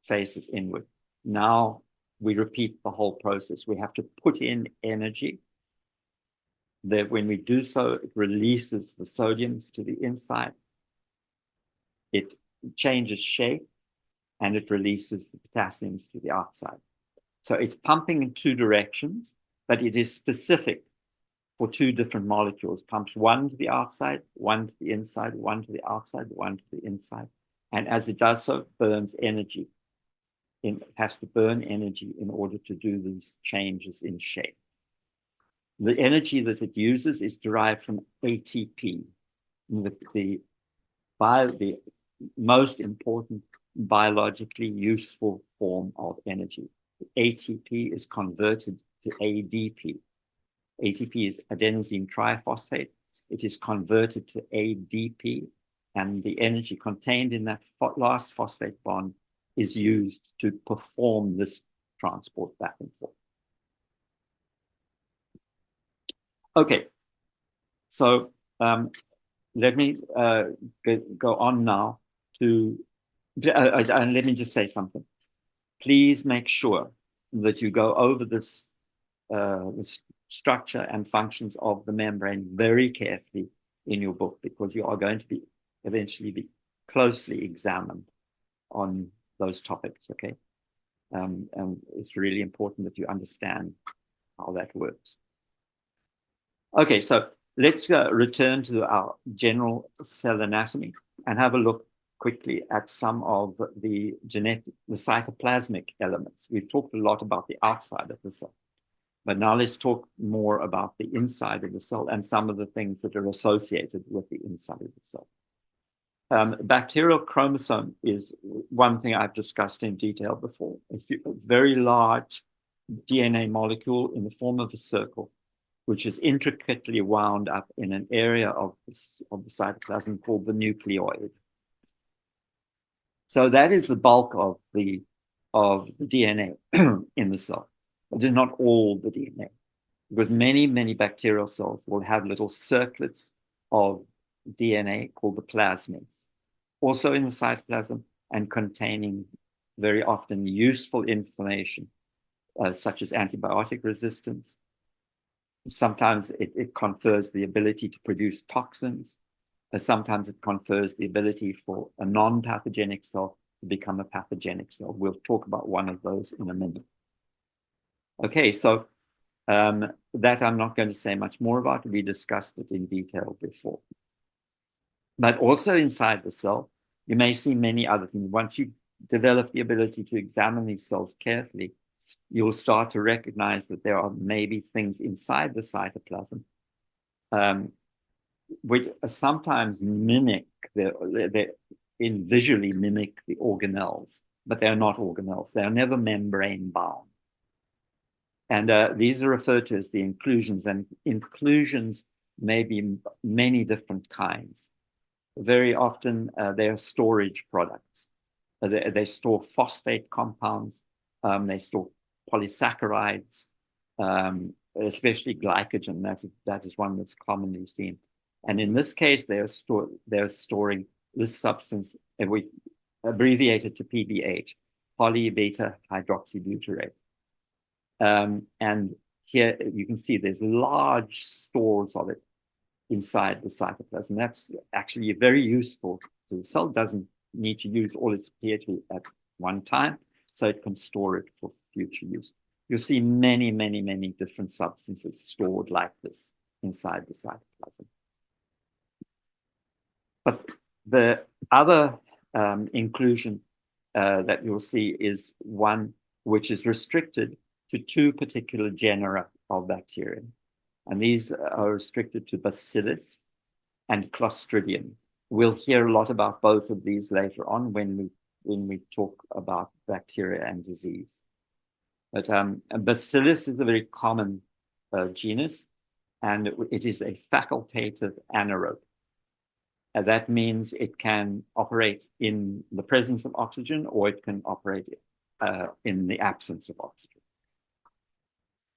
faces inward. Now we repeat the whole process. We have to put in energy. That when we do so, it releases the sodiums to the inside. It changes shape, and it releases the potassiums to the outside. So it's pumping in two directions, but it is specific for two different molecules. Pumps one to the outside, one to the inside, one to the outside, one to the inside. And as it does so, it burns energy. It has to burn energy in order to do these changes in shape. The energy that it uses is derived from ATP, the most important biologically useful form of energy. ATP is converted to ADP. ATP is adenosine triphosphate. It is converted to ADP, and the energy contained in that last phosphate bond is used to perform this transport back and forth. Okay, so let me go on now to, and let me just say something. Please make sure that you go over this structure and functions of the membrane very carefully in your book, because you are going to be eventually be closely examined on those topics, okay? And it's really important that you understand how that works. Okay, so let's return to our general cell anatomy and have a look quickly at some of the cytoplasmic elements. We've talked a lot about the outside of the cell, but now let's talk more about the inside of the cell and some of the things that are associated with the inside of the cell. Bacterial chromosome is one thing I've discussed in detail before. A very large DNA molecule in the form of a circle, which is intricately wound up in an area of the cytoplasm called the nucleoid. So that is the bulk of the DNA in the cell. It is not all the DNA, because many bacterial cells will have little circlets of DNA called the plasmids, also in the cytoplasm, and containing very often useful information, such as antibiotic resistance. Sometimes it confers the ability to produce toxins. Sometimes it confers the ability for a non-pathogenic cell to become a pathogenic cell. We'll talk about one of those in a minute. Okay, so that I'm not going to say much more about. We discussed it in detail before. But also inside the cell, you may see many other things. Once you develop the ability to examine these cells carefully, you'll start to recognize that there are maybe things inside the cytoplasm which sometimes mimic, visually mimic the organelles, but they're not organelles. They're never membrane bound. And these are referred to as the inclusions, and inclusions may be many different kinds. Very often they are storage products. They store phosphate compounds, they store polysaccharides, especially glycogen. That is one that's commonly seen. And in this case, they're storing this substance, and we abbreviate it to PBH, polybeta hydroxybutyrate. And here you can see there's large stores of it inside the cytoplasm. That's actually very useful. So the cell doesn't need to use all its pH at one time, so it can store it for future use. You'll see many different substances stored like this inside the cytoplasm. But the other inclusion that you'll see is one which is restricted to two particular genera of bacteria. And these are restricted to Bacillus and Clostridium. We'll hear a lot about both of these later on when we talk about bacteria and disease. But Bacillus is a very common genus, and it is a facultative anaerobe. That means it can operate in the presence of oxygen, or it can operate in the absence of oxygen.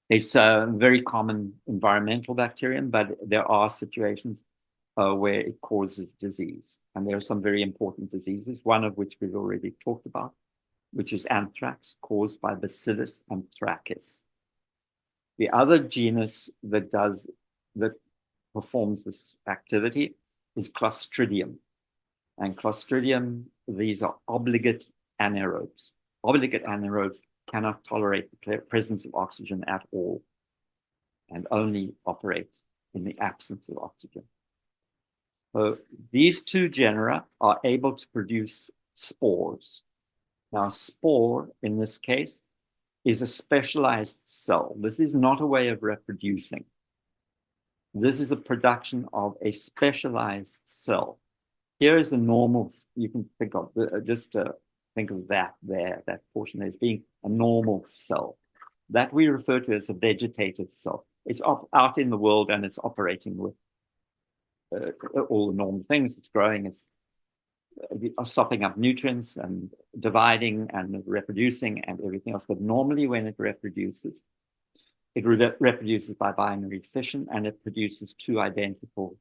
It's a very common environmental bacterium, but there are situations where it causes disease. And there are some very important diseases, one of which we've already talked about, which is anthrax, caused by Bacillus anthracis. The other genus that performs this activity is Clostridium. And Clostridium, these are obligate anaerobes. Obligate anaerobes cannot tolerate the presence of oxygen at all and only operate in the absence of oxygen. So these two genera are able to produce spores. Now, spore, in this case, is a specialized cell. This is not a way of reproducing. This is a production of a specialized cell. Here is the normal, you can think of, think of that there, that portion as being a normal cell. That we refer to as a vegetative cell. It's out in the world and it's operating with all the normal things. It's growing, it's sopping up nutrients and dividing and reproducing and everything else. But normally when it reproduces by binary fission, and it produces two identical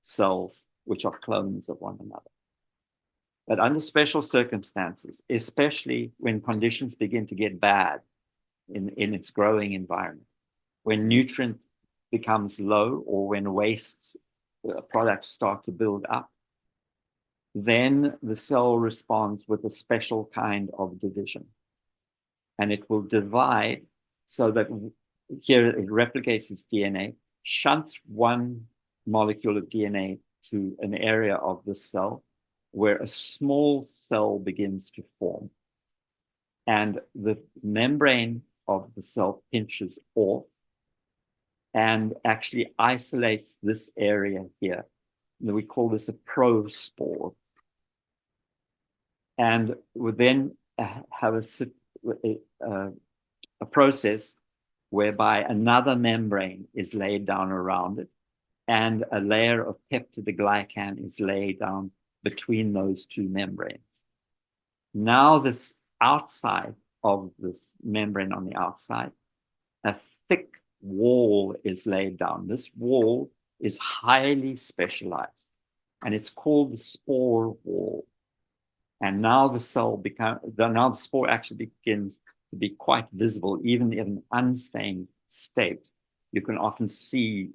cells which are clones of one another. But under special circumstances, especially when conditions begin to get bad in its growing environment, when nutrient becomes low or when waste products start to build up, then the cell responds with a special kind of division. And it will divide so that here it replicates its DNA, shunts one molecule of DNA to an area of the cell where a small cell begins to form. And the membrane of the cell pinches off and actually isolates this area here. We call this a prospore. And we then have a process whereby another membrane is laid down around it, and a layer of peptidoglycan is laid down between those two membranes. Now this outside of this membrane on the outside, a thick wall is laid down. This wall is highly specialized, and it's called the spore wall. And now the spore actually begins to be quite visible, even in an unstained state. You can often see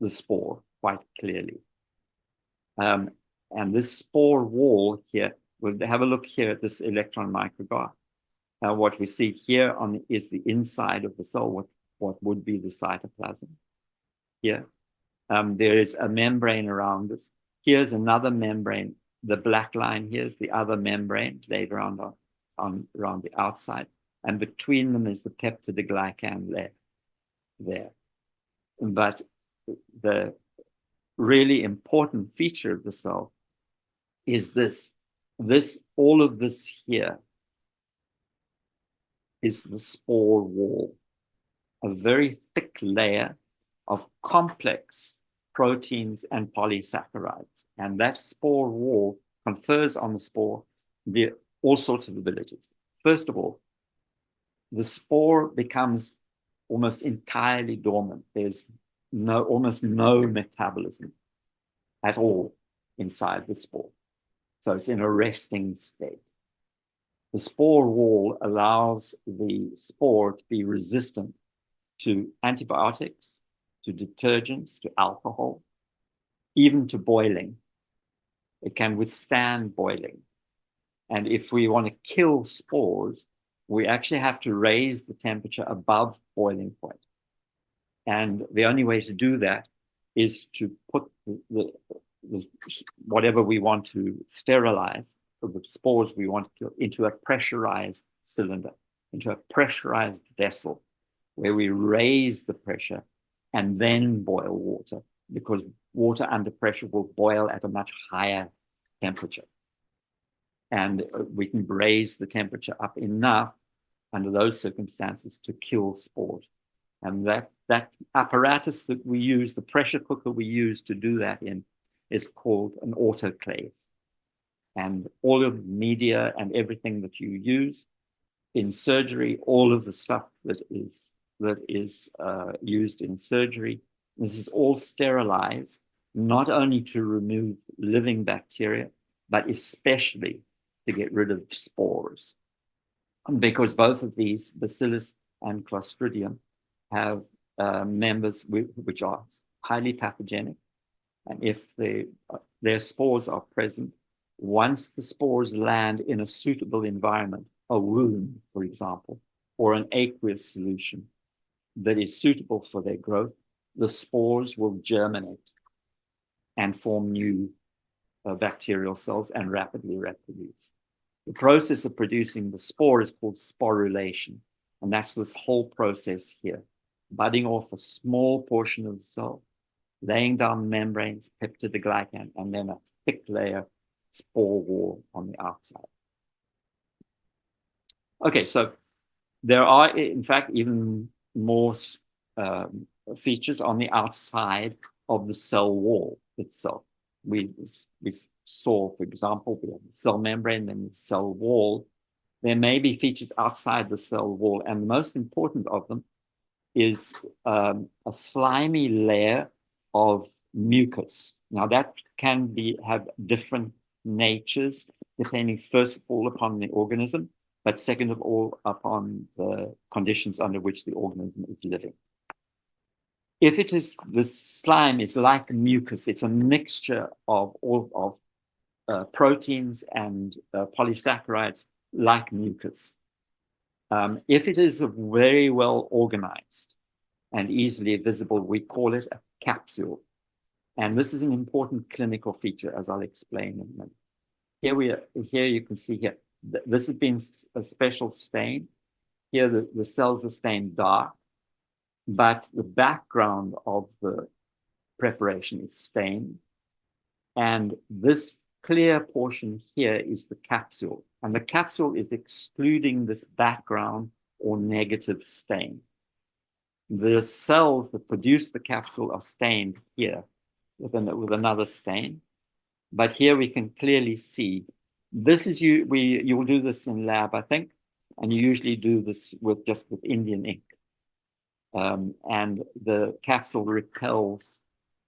the spore quite clearly. And this spore wall here, we'll have a look here at this electron micrograph. What we see here is the inside of the cell, what would be the cytoplasm here. There is a membrane around this. Here's another membrane. The black line here is the other membrane laid around the outside. And between them is the peptidoglycan layer there. But the really important feature of the cell is this. All of this here is the spore wall, a very thick layer of complex proteins and polysaccharides. And that spore wall confers on the spore all sorts of abilities. First of all, the spore becomes almost entirely dormant. There's almost no metabolism at all inside the spore. So it's in a resting state. The spore wall allows the spore to be resistant to antibiotics, to detergents, to alcohol, even to boiling. It can withstand boiling. And if we want to kill spores, we actually have to raise the temperature above boiling point. And the only way to do that is to put whatever we want to sterilize, or the spores we want to kill, into a pressurized cylinder, into a pressurized vessel, where we raise the pressure and then boil water, because water under pressure will boil at a much higher temperature. And we can raise the temperature up enough under those circumstances to kill spores. And that apparatus that we use, the pressure cooker we use to do that in, is called an autoclave. And all of the media and everything that you use in surgery, all of the stuff that is used in surgery, this is all sterilized, not only to remove living bacteria, but especially to get rid of spores. And because both of these, Bacillus and Clostridium, have members which are highly pathogenic. And if their spores are present, once the spores land in a suitable environment, a wound, for example, or an aqueous solution that is suitable for their growth, the spores will germinate and form new bacterial cells and rapidly reproduce. The process of producing the spore is called sporulation, and that's this whole process here, budding off a small portion of the cell, laying down membranes, peptidoglycan, and then a thick layer spore wall on the outside. Okay, so there are, in fact, even more features on the outside of the cell wall itself. We saw, for example, we have the cell membrane and the cell wall. There may be features outside the cell wall, and the most important of them is a slimy layer of mucus. Now that can have different natures, depending first of all upon the organism, but second of all upon the conditions under which the organism is living. If it is, the slime is like mucus, it's a mixture of all of proteins and polysaccharides like mucus. If it is very well organized and easily visible, we call it a capsule. And this is an important clinical feature, as I'll explain in a minute. Here you can see here, this has been a special stain. Here the cells are stained dark, but the background of the preparation is stained. And this clear portion here is the capsule. And the capsule is excluding this background or negative stain. The cells that produce the capsule are stained here with another stain. But here we can clearly see, this is you'll do this in lab, I think, and you usually do this just with Indian ink. And the capsule repels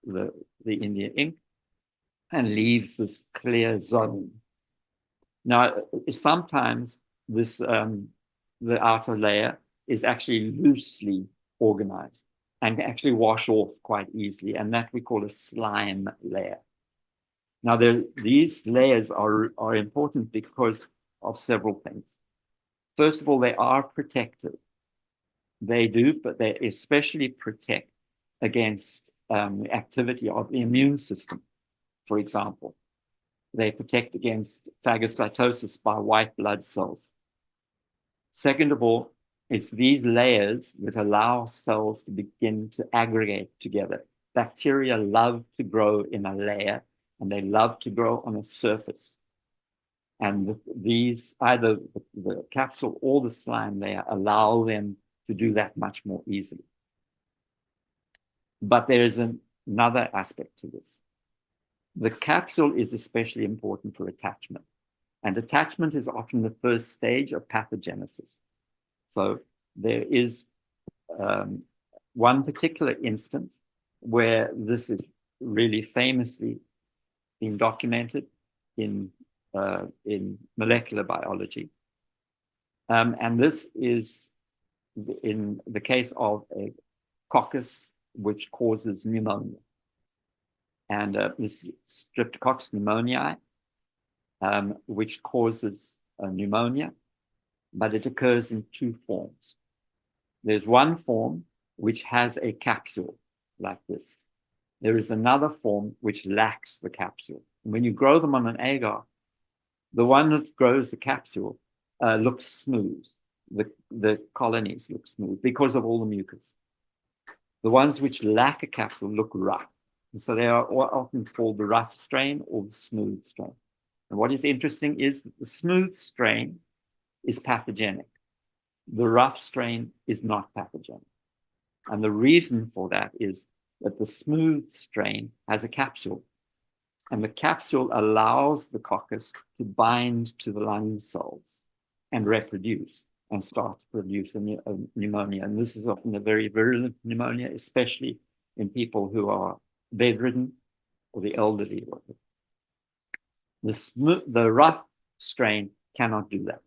the Indian ink and leaves this clear zone. Now, sometimes this the outer layer is actually loosely organized and can actually wash off quite easily, and that we call a slime layer. Now, these layers are important because of several things. First of all, they are protective. They do, but they especially protect against the activity of the immune system, for example. They protect against phagocytosis by white blood cells. Second of all, it's these layers that allow cells to begin to aggregate together. Bacteria love to grow in a layer, and they love to grow on a surface. And these, either the capsule or the slime layer, allow them to do that much more easily. But there is another aspect to this. The capsule is especially important for attachment. And attachment is often the first stage of pathogenesis. So there is one particular instance where this is really famously been documented in molecular biology. And this is in the case of a coccus which causes pneumonia. And this Streptococcus pneumoniae, which causes pneumonia, but it occurs in two forms. There's one form which has a capsule like this. There is another form which lacks the capsule. And when you grow them on an agar, the one that grows the capsule looks smooth. The colonies look smooth because of all the mucus. The ones which lack a capsule look rough. And so they are often called the rough strain or the smooth strain. And what is interesting is that the smooth strain is pathogenic. The rough strain is not pathogenic. And the reason for that is that the smooth strain has a capsule, and the capsule allows the coccus to bind to the lung cells and reproduce and start to produce a pneumonia. And this is often a very virulent pneumonia, especially in people who are bedridden or the elderly. The rough strain cannot do that.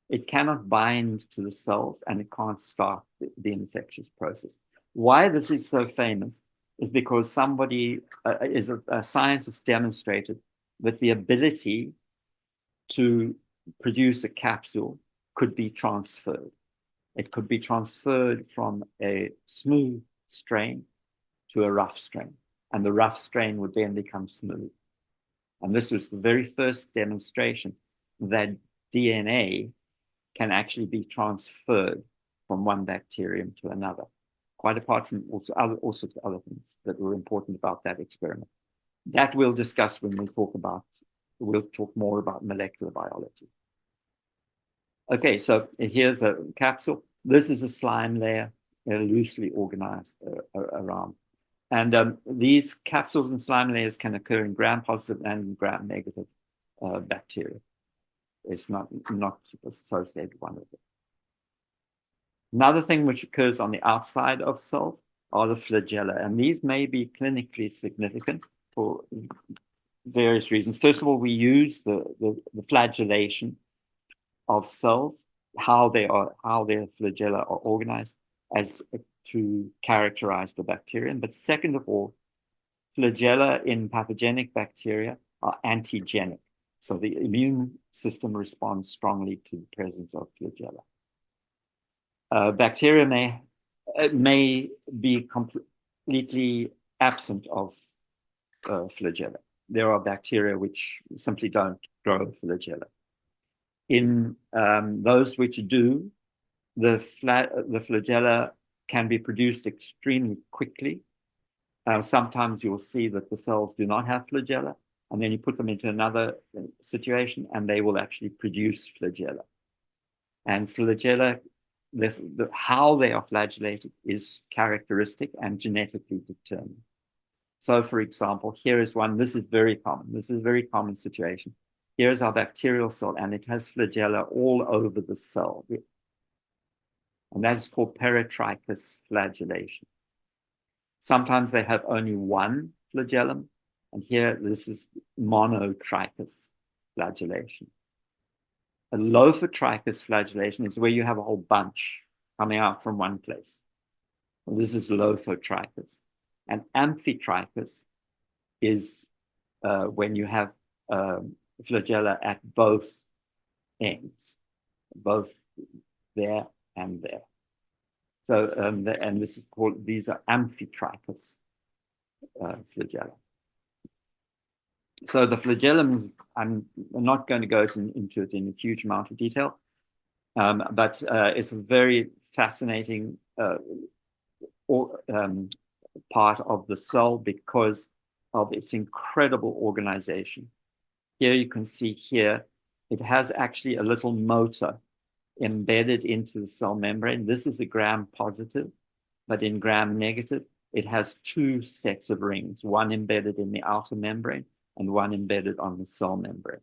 It cannot bind to the cells, and it can't start the infectious process. Why this is so famous is because somebody, a scientist demonstrated that the ability to produce a capsule could be transferred. It could be transferred from a smooth strain to a rough strain, and the rough strain would then become smooth. And this was the very first demonstration that DNA can actually be transferred from one bacterium to another, quite apart from all sorts of other things that were important about that experiment. That we'll discuss when we'll talk more about molecular biology. Okay, so here's a capsule. This is a slime layer, loosely organized around. And these capsules and slime layers can occur in gram-positive and gram-negative bacteria. It's not associated with one of them. Another thing which occurs on the outside of cells are the flagella, and these may be clinically significant for various reasons. First of all, we use the flagellation of cells, how their flagella are organized as to characterize the bacterium. But second of all, flagella in pathogenic bacteria are antigenic. So the immune system responds strongly to the presence of flagella. Bacteria may be completely absent of flagella. There are bacteria which simply don't grow flagella. In those which do, the flagella can be produced extremely quickly. Sometimes you'll see that the cells do not have flagella, and then you put them into another situation and they will actually produce flagella. And flagella, how they are flagellated is characteristic and genetically determined. So for example, here is one, this is very common. This is a very common situation. Here's our bacterial cell, and it has flagella all over the cell. And that is called peritrichous flagellation. Sometimes they have only one flagellum, and here this is monotrichous flagellation. A lophotrichous flagellation is where you have a whole bunch coming out from one place. And this is lophotrichous. And amphitrichous is when you have flagella at both ends, both there and there. So, and this is called, these are amphitrichous flagella. So the flagellum is, I'm not going to go into it in a huge amount of detail, but it's a very fascinating part of the cell because of its incredible organization. Here you can see here, it has actually a little motor embedded into the cell membrane. This is a gram-positive, but in gram-negative, it has two sets of rings, one embedded in the outer membrane and one embedded on the cell membrane.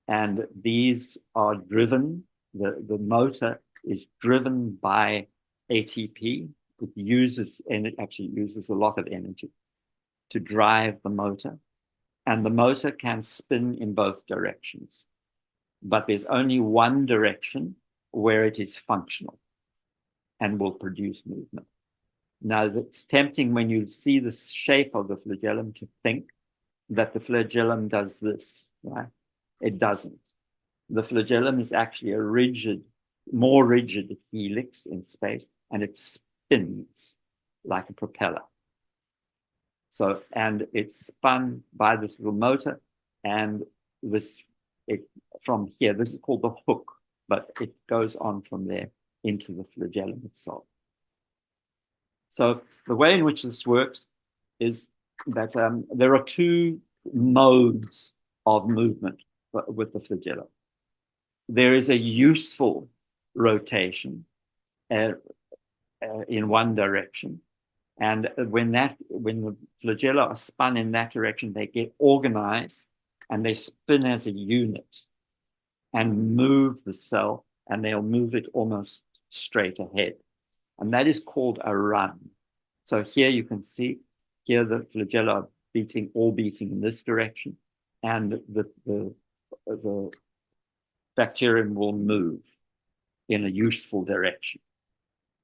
And these are driven, the motor is driven by ATP. It uses, and it actually uses a lot of energy to drive the motor. And the motor can spin in both directions. But there's only one direction where it is functional and will produce movement. Now, it's tempting when you see the shape of the flagellum to think that the flagellum does this, right? It doesn't. The flagellum is actually a rigid, more rigid helix in space, and it spins like a propeller. So, and it's spun by this little motor, and from here, this is called the hook, but it goes on from there into the flagellum itself. So the way in which this works is that there are two modes of movement with the flagellum. There is a useful rotation, in one direction. And when the flagella are spun in that direction, they get organized and they spin as a unit and move the cell, and they'll move it almost straight ahead. And that is called a run. So here you can see, here the flagella are all beating in this direction, and the bacterium will move in a useful direction.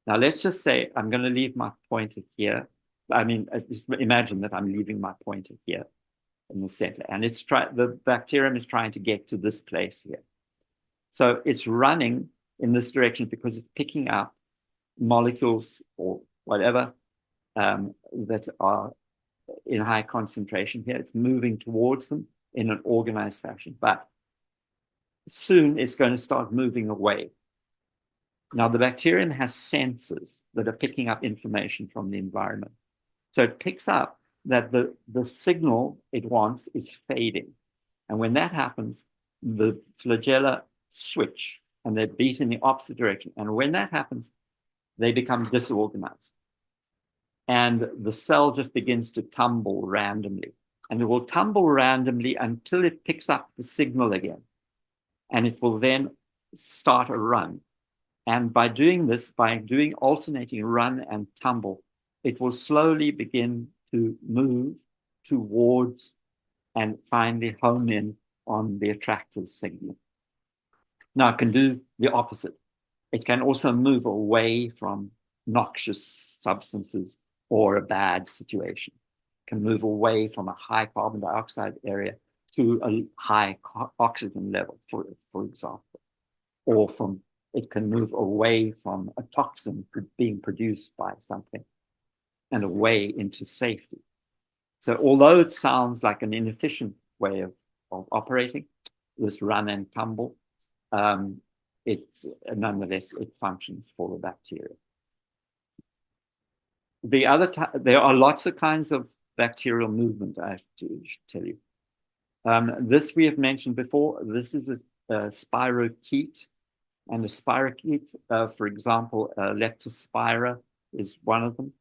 Now, let's just say I'm going to leave my pointer here. I mean, just imagine that I'm leaving my pointer here in the center, and the bacterium is trying to get to this place here. So it's running in this direction because it's picking up molecules or whatever that are in high concentration here. It's moving towards them in an organized fashion, but soon it's going to start moving away. Now, the bacterium has sensors that are picking up information from the environment. So it picks up that the signal it wants is fading. And when that happens, the flagella switch and they beat in the opposite direction. And when that happens, they become disorganized. And the cell just begins to tumble randomly. And it will tumble randomly until it picks up the signal again. And it will then start a run. And by doing this, by doing alternating run and tumble, it will slowly begin to move towards and finally home in on the attractive signal. Now, it can do the opposite. It can also move away from noxious substances or a bad situation. It can move away from a high carbon dioxide area to a high oxygen level, for example, or it can move away from a toxin being produced by something and away into safety. So although it sounds like an inefficient way of operating, this run and tumble, nonetheless, it functions for the bacteria. There are lots of kinds of bacterial movement, I should tell you. This we have mentioned before. This is a spirochete. And the spirochete, for example, Leptospira is one of them.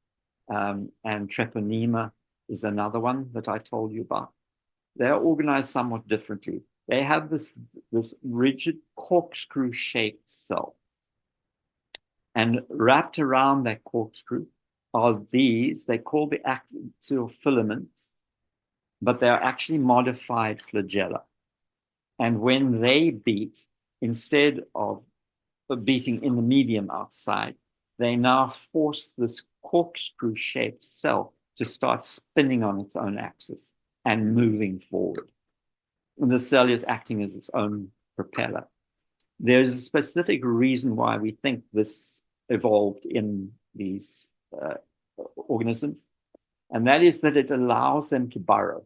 And Treponema is another one that I told you about. They're organized somewhat differently. They have this rigid corkscrew-shaped cell. And wrapped around that corkscrew are these, they call the axial filaments, but they're actually modified flagella. And when they beat, instead of beating in the medium outside, they now force this corkscrew-shaped cell to start spinning on its own axis and moving forward. And the cell is acting as its own propeller. There's a specific reason why we think this evolved in these organisms, and that is that it allows them to burrow.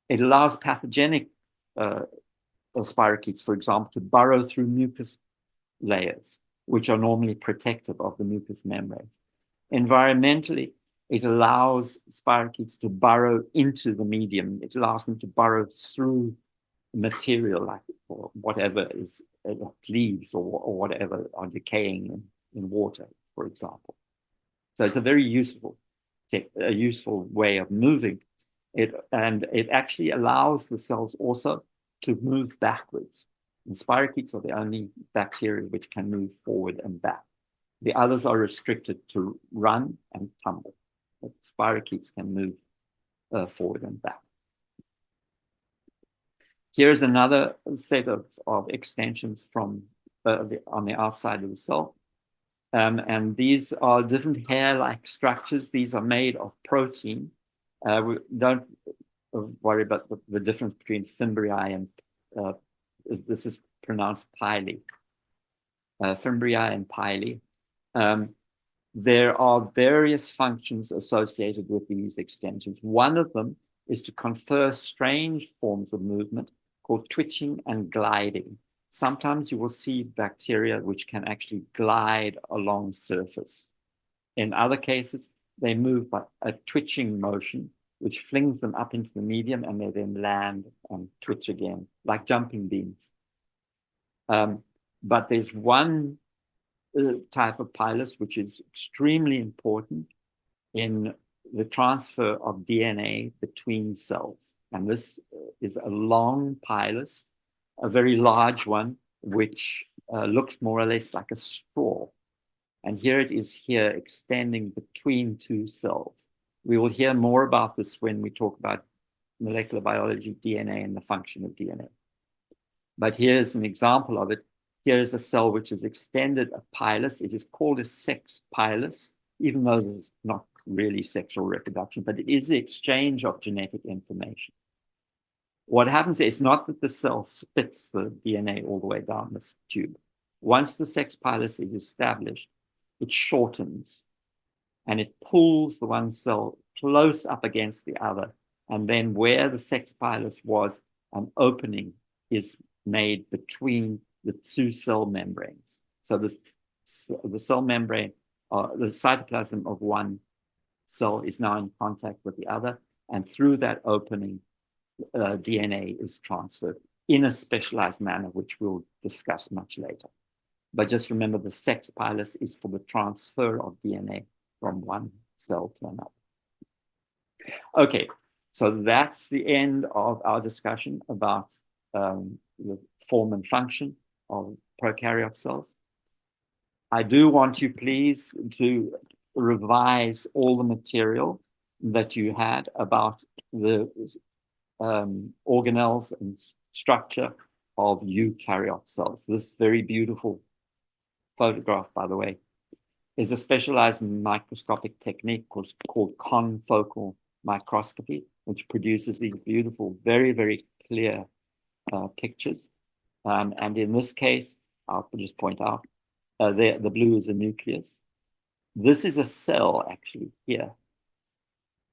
It allows pathogenic spirochetes, for example, to burrow through mucus layers, which are normally protective of the mucous membranes. Environmentally, it allows spirochetes to burrow into the medium. It allows them to burrow through material, like or whatever is leaves or whatever are decaying in water, for example. So it's a very useful way of moving it, and it actually allows the cells also to move backwards. And spirochetes are the only bacteria which can move forward and back. The others are restricted to run and tumble, but spirochetes can move forward and back. Here's another set of extensions from on the outside of the cell. And these are different hair-like structures. These are made of protein. We don't worry about the difference between fimbriae and, this is pronounced pili. Fimbriae and pili. There are various functions associated with these extensions. One of them is to confer strange forms of movement called twitching and gliding. Sometimes you will see bacteria which can actually glide along surface. In other cases, they move by a twitching motion, which flings them up into the medium, and they then land and twitch again, like jumping beans. But there's one type of pilus, which is extremely important in the transfer of DNA between cells. And this is a long pilus, a very large one, which looks more or less like a straw. And here it is here extending between two cells. We will hear more about this when we talk about molecular biology, DNA, and the function of DNA. But here's an example of it. Here is a cell which has extended a pilus. It is called a sex pilus, even though this is not really sexual reproduction, but it is the exchange of genetic information. What happens is not that the cell spits the DNA all the way down this tube. Once the sex pilus is established, it shortens and it pulls the one cell close up against the other. And then where the sex pilus was, an opening is made between the two cell membranes. So the cell membrane, the cytoplasm of one cell is now in contact with the other. And through that opening, DNA is transferred in a specialized manner, which we'll discuss much later. But just remember, the sex pilus is for the transfer of DNA from one cell to another. Okay, so that's the end of our discussion about the form and function of prokaryote cells. I do want you, please, to revise all the material that you had about the organelles and structure of eukaryote cells. This very beautiful photograph, by the way, is a specialized microscopic technique called confocal microscopy, which produces these beautiful, very, very clear pictures. And in this case, I'll just point out, the blue is a nucleus. This is a cell, actually, here.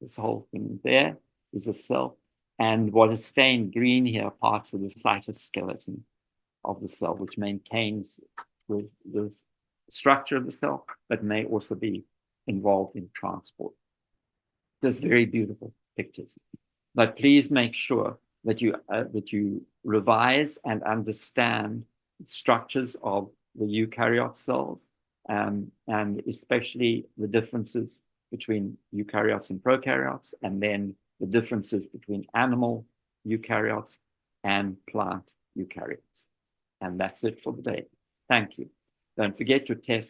This whole thing there is a cell. And what is stained green here are parts of the cytoskeleton of the cell, which maintains the structure of the cell, but may also be involved in transport. There's very beautiful pictures. But please make sure that you revise and understand structures of the eukaryote cells, and especially the differences between eukaryotes and prokaryotes, and then the differences between animal eukaryotes and plant eukaryotes. And that's it for the day. Thank you. Don't forget to test